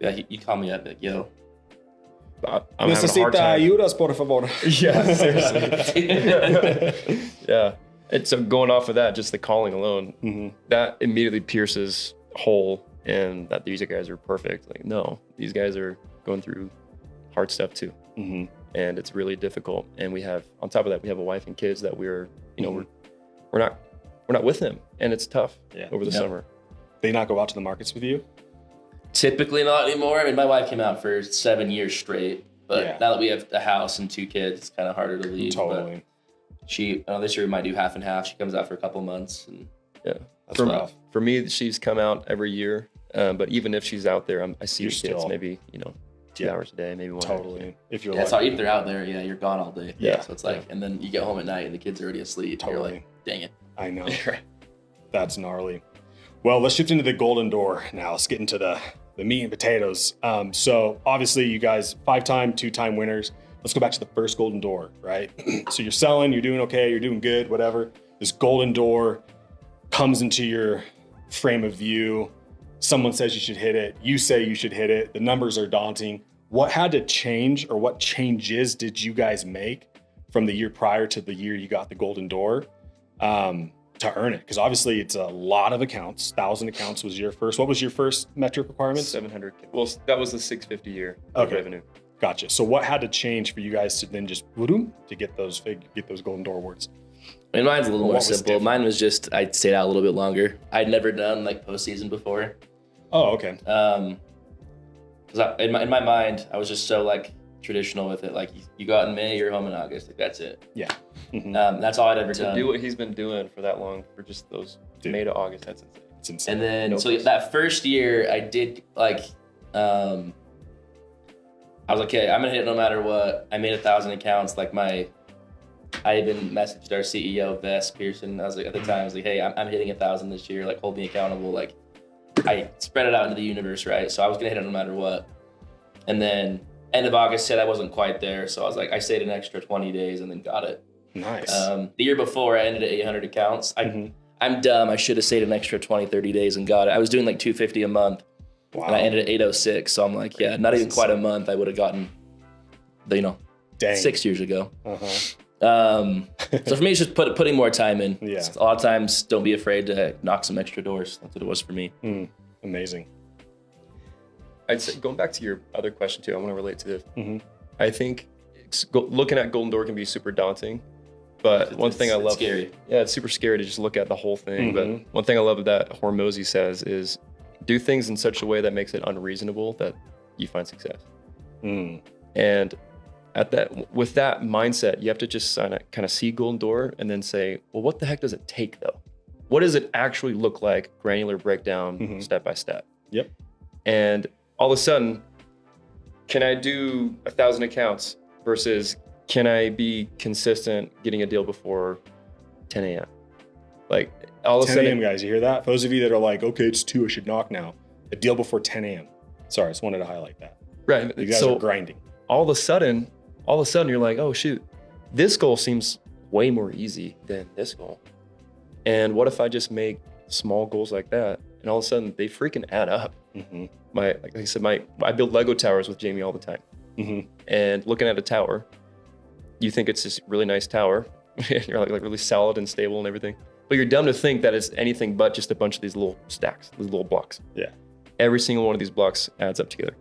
Yeah, you call me up, like, yo. I'm having a hard Necesita time. ayudas, por favor. Yeah, seriously. Yeah. And so going off of that, just the calling alone, that immediately pierces a hole in that these guys are perfect. Like, no, these guys are going through hard stuff too. And it's really difficult. And we have, on top of that, we have a wife and kids that we're, you know, we're not with them, and it's tough over the summer. They not go out to the markets with you? Typically not anymore. I mean, my wife came out for 7 years straight, but now that we have a house and 2 kids, it's kind of harder to leave. Totally. But she, this year we might do half and half. She comes out for a couple months, and That's rough. For me, she's come out every year, but even if she's out there, I see You're the kids still- maybe 2 hours a day, maybe 1 hour a day. Totally. If you're so lucky. if they're out there, you're gone all day. Yeah. So it's like, and then you get home at night and the kids are already asleep. And you're Totally. like, dang it. I know. That's gnarly. Well, let's shift into the Golden Door now. Let's get into the meat and potatoes. So obviously you guys 5-time, 2-time winners. Let's go back to the first Golden Door, right? So you're selling, you're doing okay, you're doing good, whatever. This Golden Door comes into your frame of view. Someone says you should hit it. You say you should hit it. The numbers are daunting. What had to change, or what changes did you guys make from the year prior to the year you got the Golden Door to earn it? Because obviously it's a lot of accounts. 1,000 accounts was your first. What was your first metric requirement? 700. Well, that was the 650 year revenue. Gotcha. So what had to change for you guys to then just to get those Golden Door awards? I mean, mine's a little What more was simple. different? Mine was just, I stayed out a little bit longer. I'd never done like postseason before. Oh, okay. Because in my mind, I was just so like traditional with it. Like you go out in May, you're home in August. Like that's it. Yeah. That's all I'd ever To done. do what he's been doing for that long, for just those May to August, that's insane. It's insane. And then, No so place. that first year I did like, I was like, okay, I'm gonna hit it no matter what. I made 1,000 accounts. Like I even messaged our CEO, Vess Pearson. I was like, at the time, I was like, hey, I'm hitting 1,000 this year. Like, hold me accountable. Like, I spread it out into the universe, right? So I was gonna hit it no matter what. And then end of August said I wasn't quite there. So I was like, I stayed an extra 20 days and then got it. Nice. The year before I ended at 800 accounts. I'm dumb. I should have stayed an extra 20, 30 days and got it. I was doing like 250 a month. Wow. And I ended at 806. So I'm like, yeah, not even quite a month. I would have gotten, Dang. 6 years ago. Uh-huh. So for me, it's just putting more time in. Yeah. A lot of times, don't be afraid to knock some extra doors. That's what it was for me. Amazing. I'd say, going back to your other question too, I want to relate to this. I think looking at Golden Door can be super daunting, but one thing I love, scary. Yeah, it's super scary to just look at the whole thing. But one thing I love that Hormozy says is do things in such a way that makes it unreasonable that you find success. And with that mindset, you have to just kind of see Golden Door and then say, well, what the heck does it take though? What does it actually look like? Granular breakdown, step by step. Yep. And all of a sudden, can I do 1,000 accounts versus can I be consistent getting a deal before 10 a.m.? Like all of a 10 sudden, a.m. guys, you hear that? For those of you that are like, okay, it's 2, I should knock now. A deal before 10 a.m. Sorry, I just wanted to highlight that. right? You guys So are grinding. all of a sudden, you're like, oh shoot, this goal seems way more easy than this goal. And what if I just make small goals like that, and all of a sudden they freaking add up? Like I said, I build Lego towers with Jamie all the time. And looking at a tower, you think it's this really nice tower, and you're like really solid and stable and everything. But you're dumb to think that it's anything but just a bunch of these little stacks, these little blocks. Yeah. Every single one of these blocks adds up together.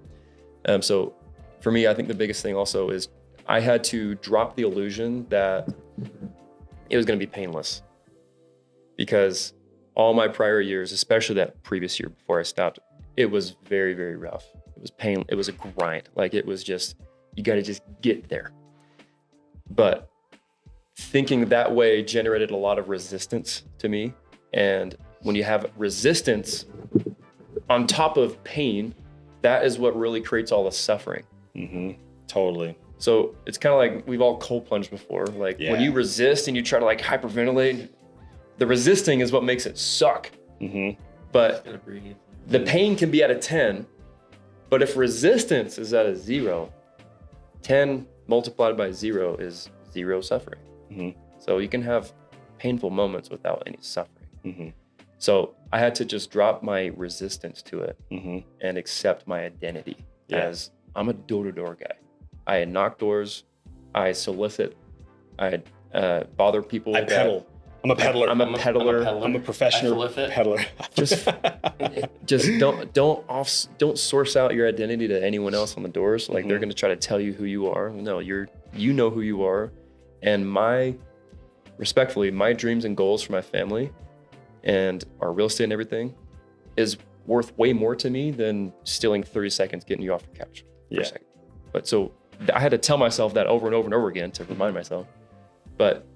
So for me, I think the biggest thing also is I had to drop the illusion that it was going to be painless, because all my prior years, especially that previous year before I stopped, it was very, very rough. It was pain. It was a grind. Like it was just, you got to just get there. But thinking that way generated a lot of resistance to me. And when you have resistance on top of pain, that is what really creates all the suffering. Totally. So it's kind of like we've all cold plunged before. Like when you resist and you try to like hyperventilate, the resisting is what makes it suck. But the pain can be at a 10, but if resistance is at a 0, 10 multiplied by 0 is 0 suffering. So you can have painful moments without any suffering. So I had to just drop my resistance to it and accept my identity as I'm a door-to-door guy. I knock doors, I solicit, I bother people. I pedal. I'm a peddler. I'm a peddler. I'm a professional peddler. just don't source out your identity to anyone else on the doors. Like they're going to try to tell you who you are. No, you know who you are. And respectfully, my dreams and goals for my family and our real estate and everything is worth way more to me than stealing 30 seconds getting you off your couch for a second. But so I had to tell myself that over and over and over again to remind myself. But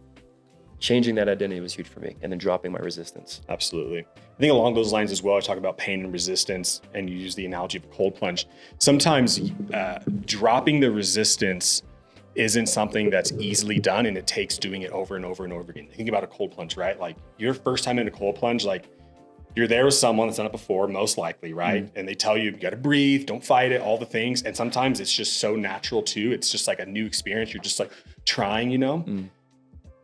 changing that identity was huge for me, and then dropping my resistance. Absolutely. I think along those lines as well, I talk about pain and resistance, and you use the analogy of a cold plunge. Sometimes dropping the resistance isn't something that's easily done, and it takes doing it over and over and over again. Think about a cold plunge, right? Like your first time in a cold plunge, like you're there with someone that's done it before, most likely, right? And they tell you got to breathe, don't fight it, all the things. And sometimes it's just so natural too. It's just like a new experience. You're just like trying,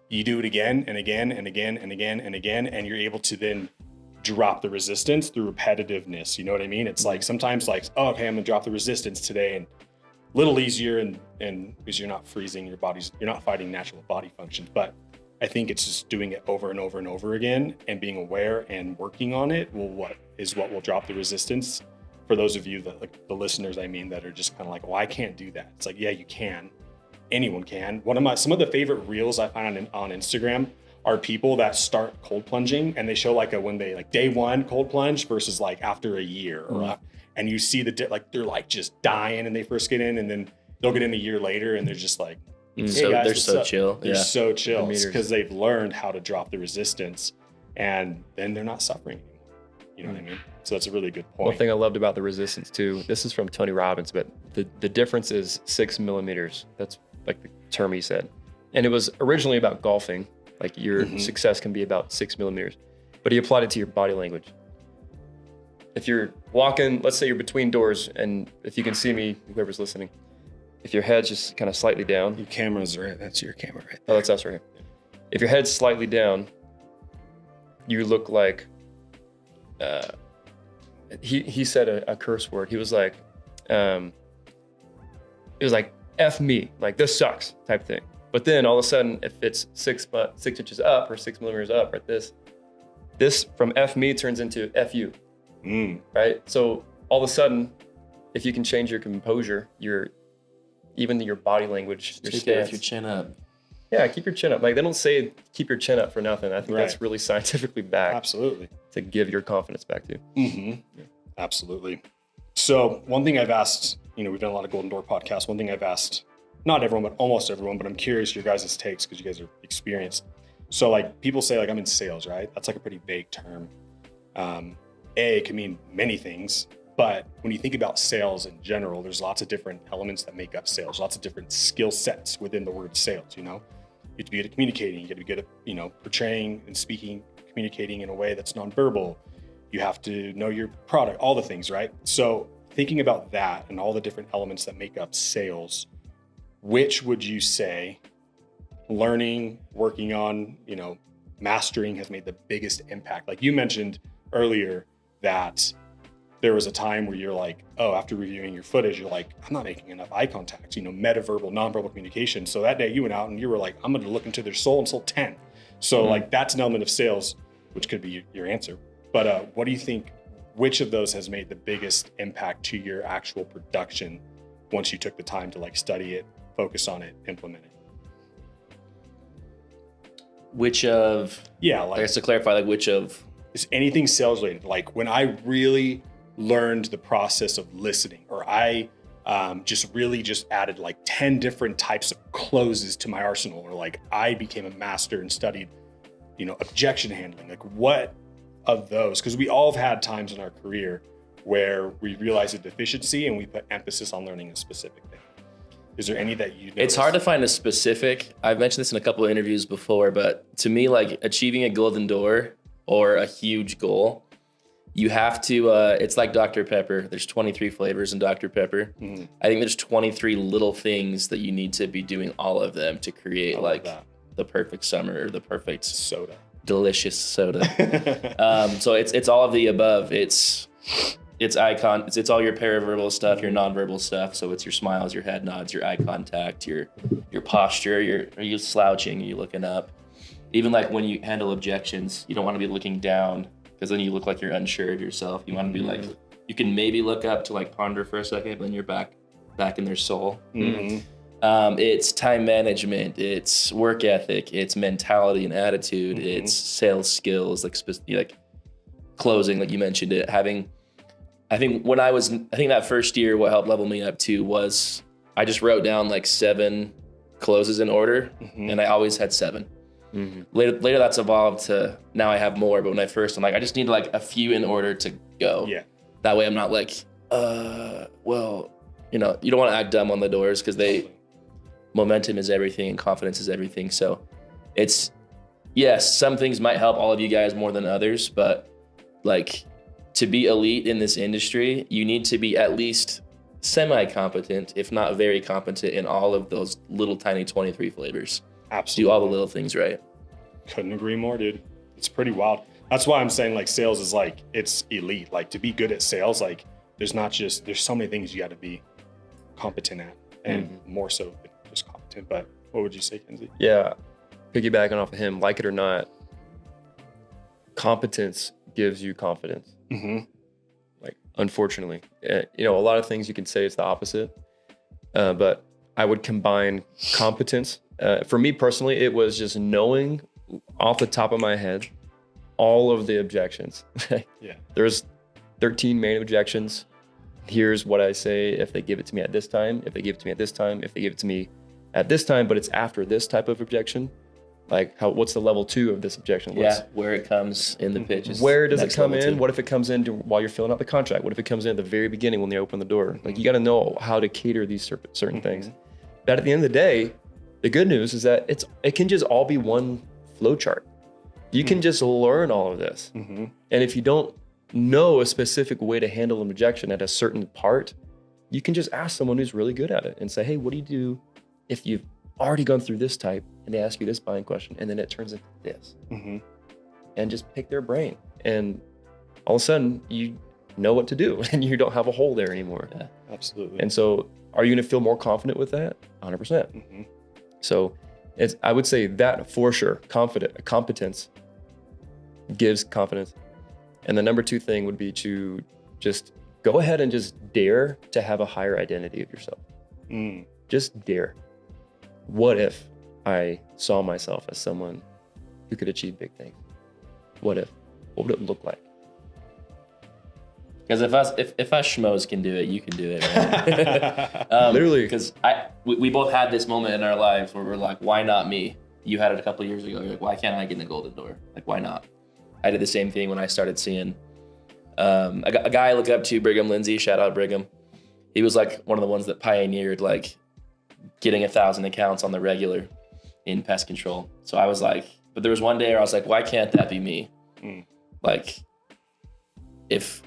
You do it again and again and again and again and again, and you're able to then drop the resistance through repetitiveness. You know what I mean? It's like sometimes like, oh, okay, I'm gonna drop the resistance today, and a little easier, and because you're not freezing your body's, you're not fighting natural body functions. But I think it's just doing it over and over and over again, and being aware and working on it what will drop the resistance. For those of you that, like the listeners, I mean, that are just kind of like, well, I can't do that. It's like, yeah, you can. Anyone can. Some of the favorite reels I find on Instagram are people that start cold plunging, and they show like when they like day one cold plunge versus like after a year, and you see like they're like just dying and they first get in, and then they'll get in a year later and they're just like, hey so guys, they're so chill. They're so chill because they've learned how to drop the resistance, and then they're not suffering anymore. You know what I mean? So that's a really good point. One thing I loved about the resistance too, this is from Tony Robbins, but the difference is 6 millimeters. That's like the term he said. And it was originally about golfing. Like your success can be about 6 millimeters, but he applied it to your body language. If you're walking, let's say you're between doors, and if you can see me, whoever's listening, if your head's just kind of slightly down. Your camera's right, that's your camera right there. Oh, that's us right here. If your head's slightly down, you look like, he said a curse word. He was like, it was like, F me, like this sucks type thing. But then all of a sudden, if it's 6 inches up or 6 millimeters up, right, this from F me turns into F you, right? So all of a sudden, if you can change your composure, even your body language, your stance. Keep your chin up. Yeah, keep your chin up. Like they don't say keep your chin up for nothing. I think that's really scientifically backed. Absolutely. To give your confidence back to. Yeah. Absolutely. So one thing I've asked, we've done a lot of Golden Door podcasts. One thing I've asked, not everyone, but almost everyone, but I'm curious your guys' takes because you guys are experienced. So like people say like I'm in sales, right? That's like a pretty vague term. It can mean many things, but when you think about sales in general, there's lots of different elements that make up sales, lots of different skill sets within the word sales, You have to be good at communicating, you got to be good at, portraying and speaking, communicating in a way that's nonverbal. You have to know your product, all the things, right? So thinking about that and all the different elements that make up sales, which would you say learning, working on, mastering has made the biggest impact? Like you mentioned earlier that there was a time where you're like, oh, after reviewing your footage, you're like, I'm not making enough eye contact, metaverbal, nonverbal communication. So that day you went out and you were like, I'm going to look into their soul and sold 10. So like that's an element of sales, which could be your answer. But what do you think, which of those has made the biggest impact to your actual production once you took the time to like study it, focus on it, implement it? I guess to clarify, like which of? Is anything sales related? Like when I really learned the process of listening, or I just added like 10 different types of closes to my arsenal, or like I became a master and studied, objection handling. Like what of those? Because we all have had times in our career where we realize a deficiency and we put emphasis on learning a specific thing. Is there any that you noticed? It's hard to find a specific. I've mentioned this in a couple of interviews before, but to me, like achieving a golden door or a huge goal, you have to, it's like Dr. Pepper. There's 23 flavors in Dr. Pepper. I think there's 23 little things that you need to be doing all of them to create like the perfect summer or the perfect soda, delicious soda. So it's all of the above. It's it's it's all your paraverbal stuff, your nonverbal stuff. So it's your smiles, your head nods, your eye contact, your posture. Are you slouching? Are you looking up? Even like when you handle objections, you don't want to be looking down because then you look like you're unsure of yourself. You want to be like, you can maybe look up to like ponder for a second, but then you're back in their soul. It's time management, it's work ethic, it's mentality and attitude, it's sales skills, like closing, like you mentioned it. I think that first year, what helped level me up too was I just wrote down like 7 closes in order, and I always had 7. Later that's evolved to now I have more, but when I first, I'm like, I just need like a few in order to go. Yeah. That way I'm not like, well, you know, you don't want to act dumb on the doors because momentum is everything and confidence is everything. So it's, yes, some things might help all of you guys more than others, but like to be elite in this industry, you need to be at least semi-competent, if not very competent in all of those little tiny 23 flavors. Absolutely. Do all the little things right. Couldn't agree more, dude. It's pretty wild. That's why I'm saying like sales is like, it's elite. Like to be good at sales, like there's so many things you got to be competent at, and more so than just competent. But what would you say, Kenzie? Yeah, piggybacking off of him, like it or not, competence gives you confidence. Like, unfortunately, you know, a lot of things you can say it's the opposite, but I would combine competence. For me personally, it was just knowing off the top of my head all of the objections. There's 13 main objections. Here's what I say if they give it to me at this time, if they give it to me at this time, if they give it to me at this time, but it's after this type of objection. Like what's the level 2 of this objection? Where it comes in the pitch. Where does it come in? What if it comes in while you're filling out the contract? What if it comes in at the very beginning when they open the door? Like you got to know how to cater these certain things. But at the end of the day, the good news is that it can just all be one flow chart. You can just learn all of this. And if you don't know a specific way to handle an objection at a certain part, you can just ask someone who's really good at it and say, hey, what do you do if you've already gone through this type and they ask you this buying question and then it turns into this? And just pick their brain. And all of a sudden you know what to do and you don't have a hole there anymore. Yeah, absolutely. And so are you going to feel more confident with that? 100%. So I would say that for sure, competence gives confidence. And the number 2 thing would be to just go ahead and just dare to have a higher identity of yourself. Just dare. What if I saw myself as someone who could achieve big things? What would it look like? Because if us schmoes can do it, you can do it. Right? Literally. Because we both had this moment in our lives where we're like, why not me? You had it a couple of years ago. You're like, why can't I get in the golden door? Like, why not? I did the same thing when I started seeing a guy I look up to, Brigham Lindsay. Shout out Brigham. He was like one of the ones that pioneered like getting 1,000 accounts on the regular in pest control. So I was like, but there was one day where I was like, why can't that be me? Like, if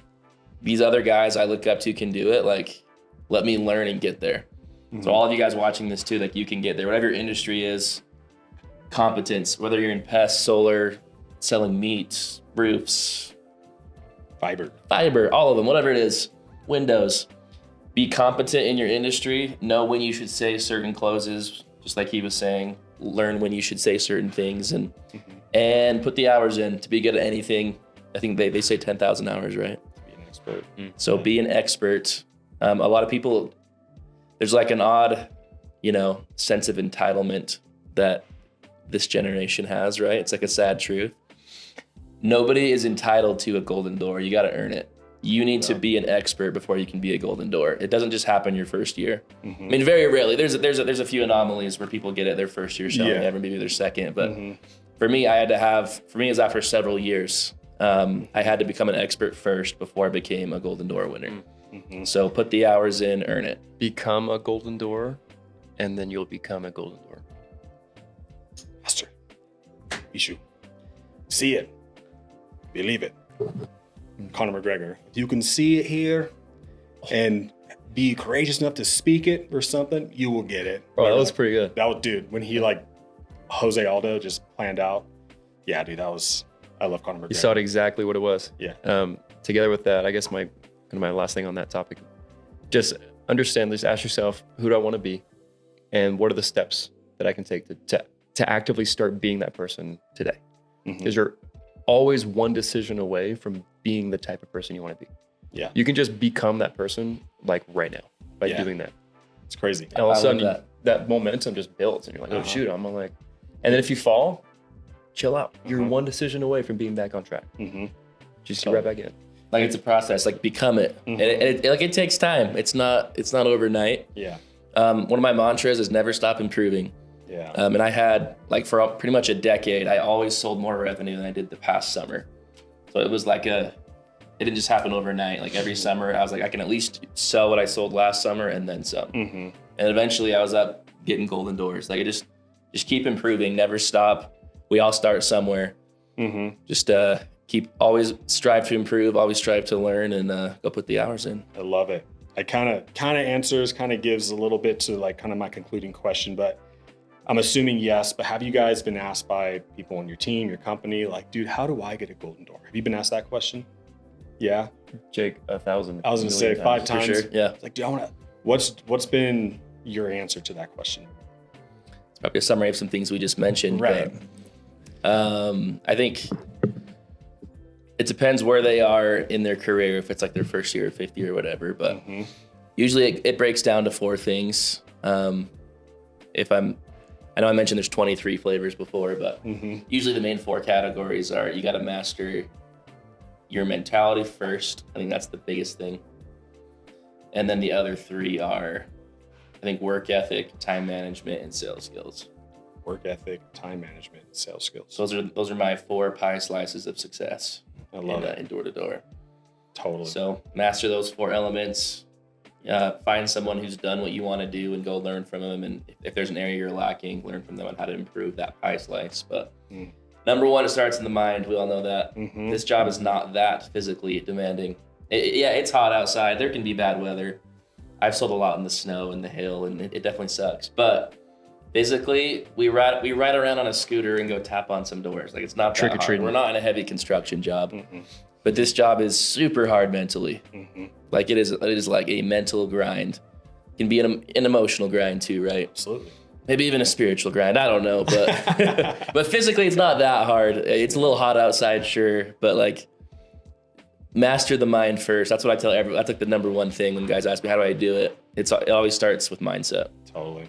these other guys I look up to can do it, like, let me learn and get there. So all of you guys watching this too, like you can get there. Whatever your industry is, competence, whether you're in pest, solar, selling meat, roofs, fiber, all of them, whatever it is, windows. Be competent in your industry. Know when you should say certain closes, just like he was saying. Learn when you should say certain things, and put the hours in to be good at anything. I think they say 10,000 hours, right? To be an expert. So be an expert. A lot of people, there's like an odd, sense of entitlement that this generation has, right? It's like a sad truth. Nobody is entitled to a golden door. You got to earn it. You need to be an expert before you can be a golden door. It doesn't just happen your first year. I mean, very rarely. There's a few anomalies where people get it their first year selling, ever maybe their second. But for me, it was after several years. I had to become an expert first before I became a golden door winner. So put the hours in, earn it. Become a golden door, and then you'll become a golden door. Master, Ishu, see it, believe it. Conor McGregor, if you can see it here and be courageous enough to speak it or something, you will get it. Bro, that was pretty good. That was, dude, when he Jose Aldo just planned out. Yeah, dude, I love Conor McGregor. You saw it exactly what it was. Yeah. Together with that, I guess my kind of my last thing on that topic. Just understand, just ask yourself, who do I want to be? And what are the steps that I can take to actively start being that person today? Because you're always one decision away from being the type of person you want to be. Yeah. You can just become that person like right now by doing that. It's crazy. And all of a sudden that momentum just builds and you're like, oh shoot, I'm like, and then if you fall, chill out. You're one decision away from being back on track. Just get right back in. Like it's a process, like become it. And it takes time. It's not overnight. Yeah. One of my mantras is never stop improving. Yeah. And I had like for pretty much a decade, I always sold more revenue than I did the past summer. So it was like it didn't just happen overnight. Like every summer I was like, I can at least sell what I sold last summer and then some. And eventually I was up getting golden doors. Like just keep improving, never stop. We all start somewhere. Just always strive to improve, always strive to learn, and go put the hours in. I love it. I kind of gives a little bit to like kind of my concluding question, but I'm assuming yes, but have you guys been asked by people on your team, your company, like, dude, how do I get a golden door? Have you been asked that question? Yeah. Jake, 1,000. I was gonna say 5 times. For sure. Yeah. It's like, dude, what's been your answer to that question? It's probably a summary of some things we just mentioned. Right. But, I think it depends where they are in their career, if it's like their first year or fifth year or whatever, but usually it breaks down to 4 things. I know I mentioned there's 23 flavors before, but usually the main 4 categories are you got to master your mentality first. I think that's the biggest thing. And then the other 3 are, I think, work ethic, time management, and sales skills. Work ethic, time management, and sales skills. So those are my 4 pie slices of success. I love it. In door to door. Totally. So master those 4 elements. Find someone who's done what you want to do and go learn from them. And if there's an area you're lacking, learn from them on how to improve that pie slice. But number 1, it starts in the mind. We all know that. This job is not that physically demanding. It's hot outside. There can be bad weather. I've sold a lot in the snow and the hail, and it definitely sucks. But physically, we ride around on a scooter and go tap on some doors. Like, it's not that hard. We're not in a heavy construction job. But this job is super hard mentally. Like it is like a mental grind. It can be an emotional grind too, right? Absolutely. Maybe even a spiritual grind. I don't know, but but physically it's not that hard. It's a little hot outside, sure, but like master the mind first. That's what I tell everyone. That's like the number 1 thing when guys ask me, how do I do it? It always starts with mindset. Totally.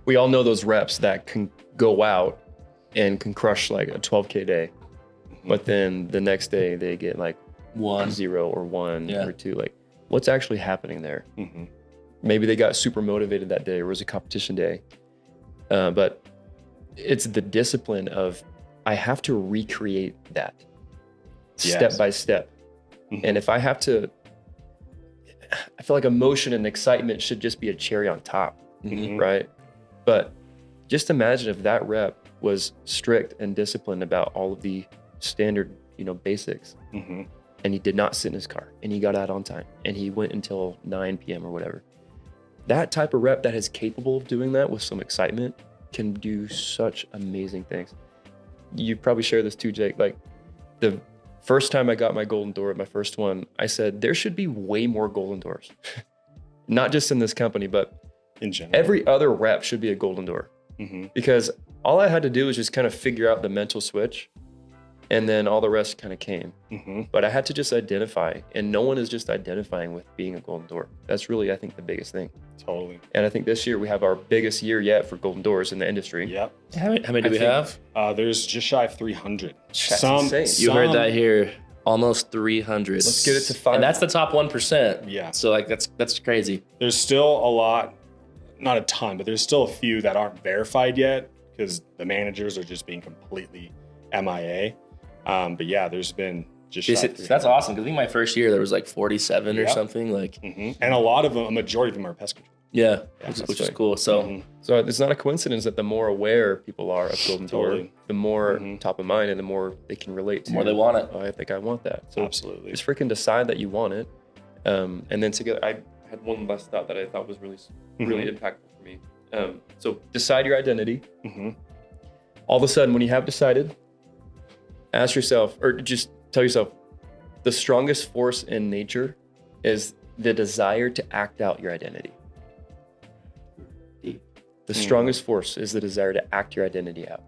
We all know those reps that can go out and can crush like a 12K day. But then the next day they get like 0 or 1 or 2. Like, what's actually happening there? Maybe they got super motivated that day, or it was a competition day. But it's the discipline of, I have to recreate that step by step. And if I have to, I feel like emotion and excitement should just be a cherry on top, right? But just imagine if that rep was strict and disciplined about all of the standard, basics. And he did not sit in his car, and he got out on time, and he went until 9 p.m. or whatever. That type of rep that is capable of doing that with some excitement can do such amazing things. You probably share this too, Jake. Like, the first time I got my golden door, my first one, I said, there should be way more golden doors. Not just in this company, but in general. Every other rep should be a golden door. Because all I had to do was just kind of figure out the mental switch, and then all the rest kind of came. But I had to just identify, and no one is just identifying with being a golden door. That's really, I think, the biggest thing. Totally. And I think this year we have our biggest year yet for golden doors in the industry. Yep. How many do we have? There's just shy of 300. That's insane. You heard that here. Almost 300. Let's get it to 5. And that's the top 1%. Yeah. So like that's crazy. There's still a lot, not a ton, but there's still a few that aren't verified yet because the managers are just being completely MIA. But yeah, there's been just that's awesome, because I think my first year there was like 47 or something, like and a lot of them, a majority of them are pest control. Which is cool. So so it's not a coincidence that the more aware people are of golden door, the more top of mind and the more they can relate to, the more they want it. Oh, I think I want that. So absolutely, just freaking decide that you want it, and then together. I had one last thought that I thought was really impactful for me. So decide your identity. All of a sudden, when you have decided, ask yourself, or just tell yourself, the strongest force in nature is the desire to act out your identity. Deep. The strongest force is the desire to act your identity out.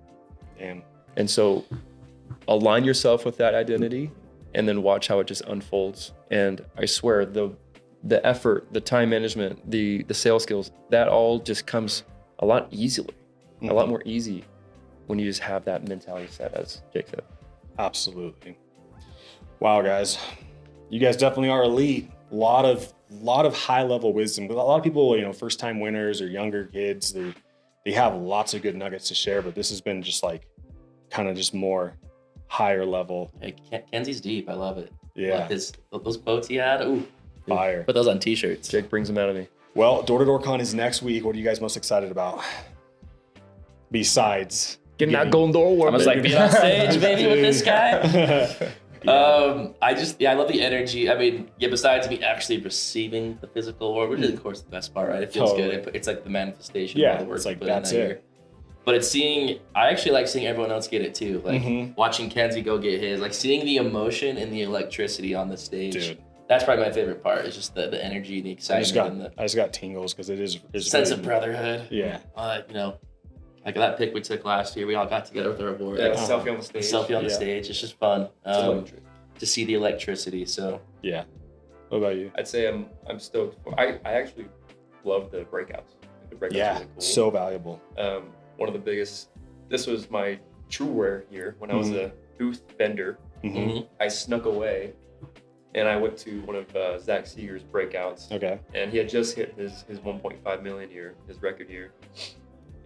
Damn. And so align yourself with that identity and then watch how it just unfolds. And I swear the effort, the time management, the sales skills, that all just comes a lot easily, a lot more easy when you just have that mentality set, as Jake said. Absolutely. Wow, guys. You guys definitely are elite. A lot of high level wisdom. A lot of people, you know, first time winners or younger kids, they have lots of good nuggets to share, but this has been just like kind of just more higher level. Hey, Kenzie's deep. I love it. Yeah. Like those quotes he had. Ooh, Fire. put those on t-shirts. Jake brings them out of me. Well, Door Con is next week. What are you guys most excited about? Besides Getting that golden door award. I was like, being on stage, baby, with this guy. Yeah. I love the energy. I mean, besides me actually receiving the physical award, which is of course the best part, right? It feels good. It's like the manifestation of all the work it's like you put in that's that year. it. But I actually like seeing everyone else get it too. Like watching Kenzie go get his, like seeing the emotion and the electricity on the stage. Dude. That's probably my favorite part. It's just the energy and the excitement I just got tingles because it is sense of brotherhood. Yeah. You know, like that pic we took last year, we all got together with our award. Yeah, selfie on the stage. Selfie on the stage. It's just fun to see the electricity. So yeah. What about you? I'd say I'm stoked. I actually love the breakouts. The breakouts are really cool. So valuable. One of the biggest. This was my TrueWear year when I was a booth vendor. I snuck away, and I went to one of Zach Seeger's breakouts. Okay. And he had just hit his 1.5 million year, his record year,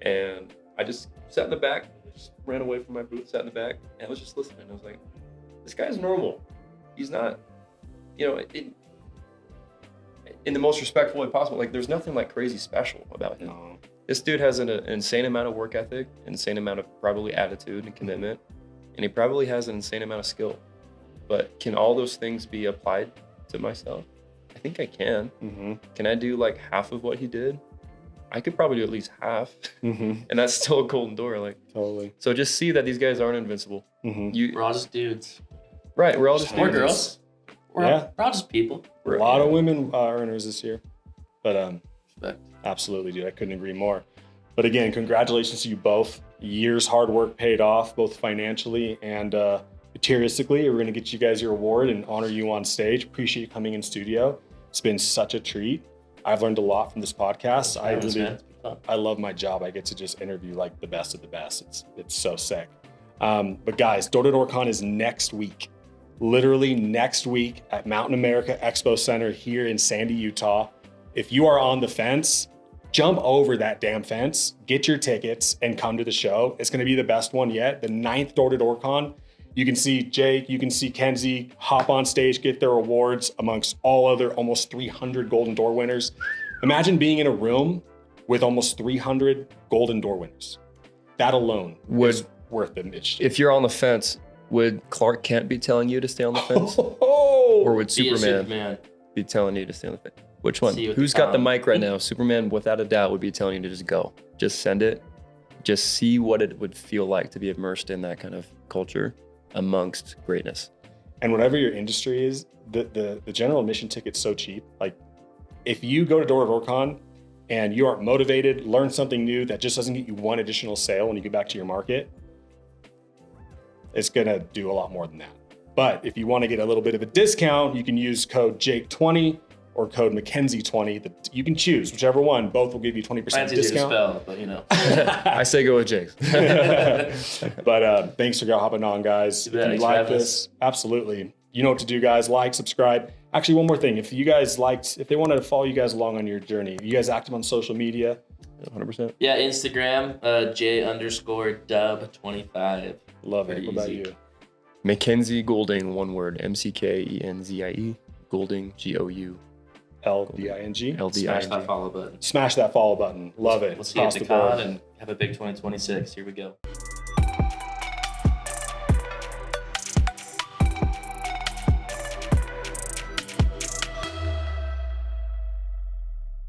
and I just sat in the back, just ran away from my booth, sat in the back, and I was just listening. I was like, this guy's normal. He's not, you know, in the most respectful way possible. Like, there's nothing like crazy special about him. No. This dude has an insane amount of work ethic, insane amount of probably attitude and commitment, and he probably has an insane amount of skill. But can all those things be applied to myself? I think I can. Can I do like half of what he did? I could probably do at least half, and that's still a golden door. Like, totally. So just see that these guys aren't invincible. We're all just dudes. Right, we're all just We're dudes. girls. We're all just people. A lot of women earners this year, but Respect. absolutely, dude. I couldn't agree more. But again, congratulations to you both. Years hard work paid off, both financially and materialistically. We're going to get you guys your award and honor you on stage. Appreciate you coming in studio. It's been such a treat. I've learned a lot from this podcast. I love my job. I get to just interview like the best of the best. It's so sick. But guys, Door Con is next week. Literally next week at Mountain America Expo Center here in Sandy, Utah. If you are on the fence, jump over that damn fence, get your tickets, and come to the show. It's going to be the best one yet. The 9th Door Con. You can see Jake, you can see Kenzie hop on stage, get their awards amongst all other almost 300 Golden Door winners. Imagine being in a room with almost 300 Golden Door winners. That alone is worth the niche. If you're on the fence, would Clark Kent be telling you to stay on the fence? Or would Superman be telling you to stay on the fence? Which one? Who's got the mic right now? Superman, without a doubt, would be telling you to just go. Just send it. Just see what it would feel like to be immersed in that kind of culture amongst greatness. And whatever your industry is, the general admission ticket's so cheap. Like, if you go to Door Con and you aren't motivated, learn something new that just doesn't get you one additional sale when you get back to your market, it's gonna do a lot more than that. But if you want to get a little bit of a discount, you can use code Jake20 or code McKenzie20. You can choose whichever one. Both will give you 20% discount. To spell, but you know. I say go with Jake's. But thanks for hopping on, guys. If you like this, absolutely. You know what to do, guys. Like, subscribe. Actually, one more thing. If they wanted to follow you guys along on your journey, you guys active on social media? 100%. Yeah, Instagram, J_dub25. Love it. What about you? McKenzie Golding, one word. McKenzie Golding, GOU. LDING. Smash that follow button. Smash that follow button. Love it. We'll see you at the con and have a big 2026. Here we go.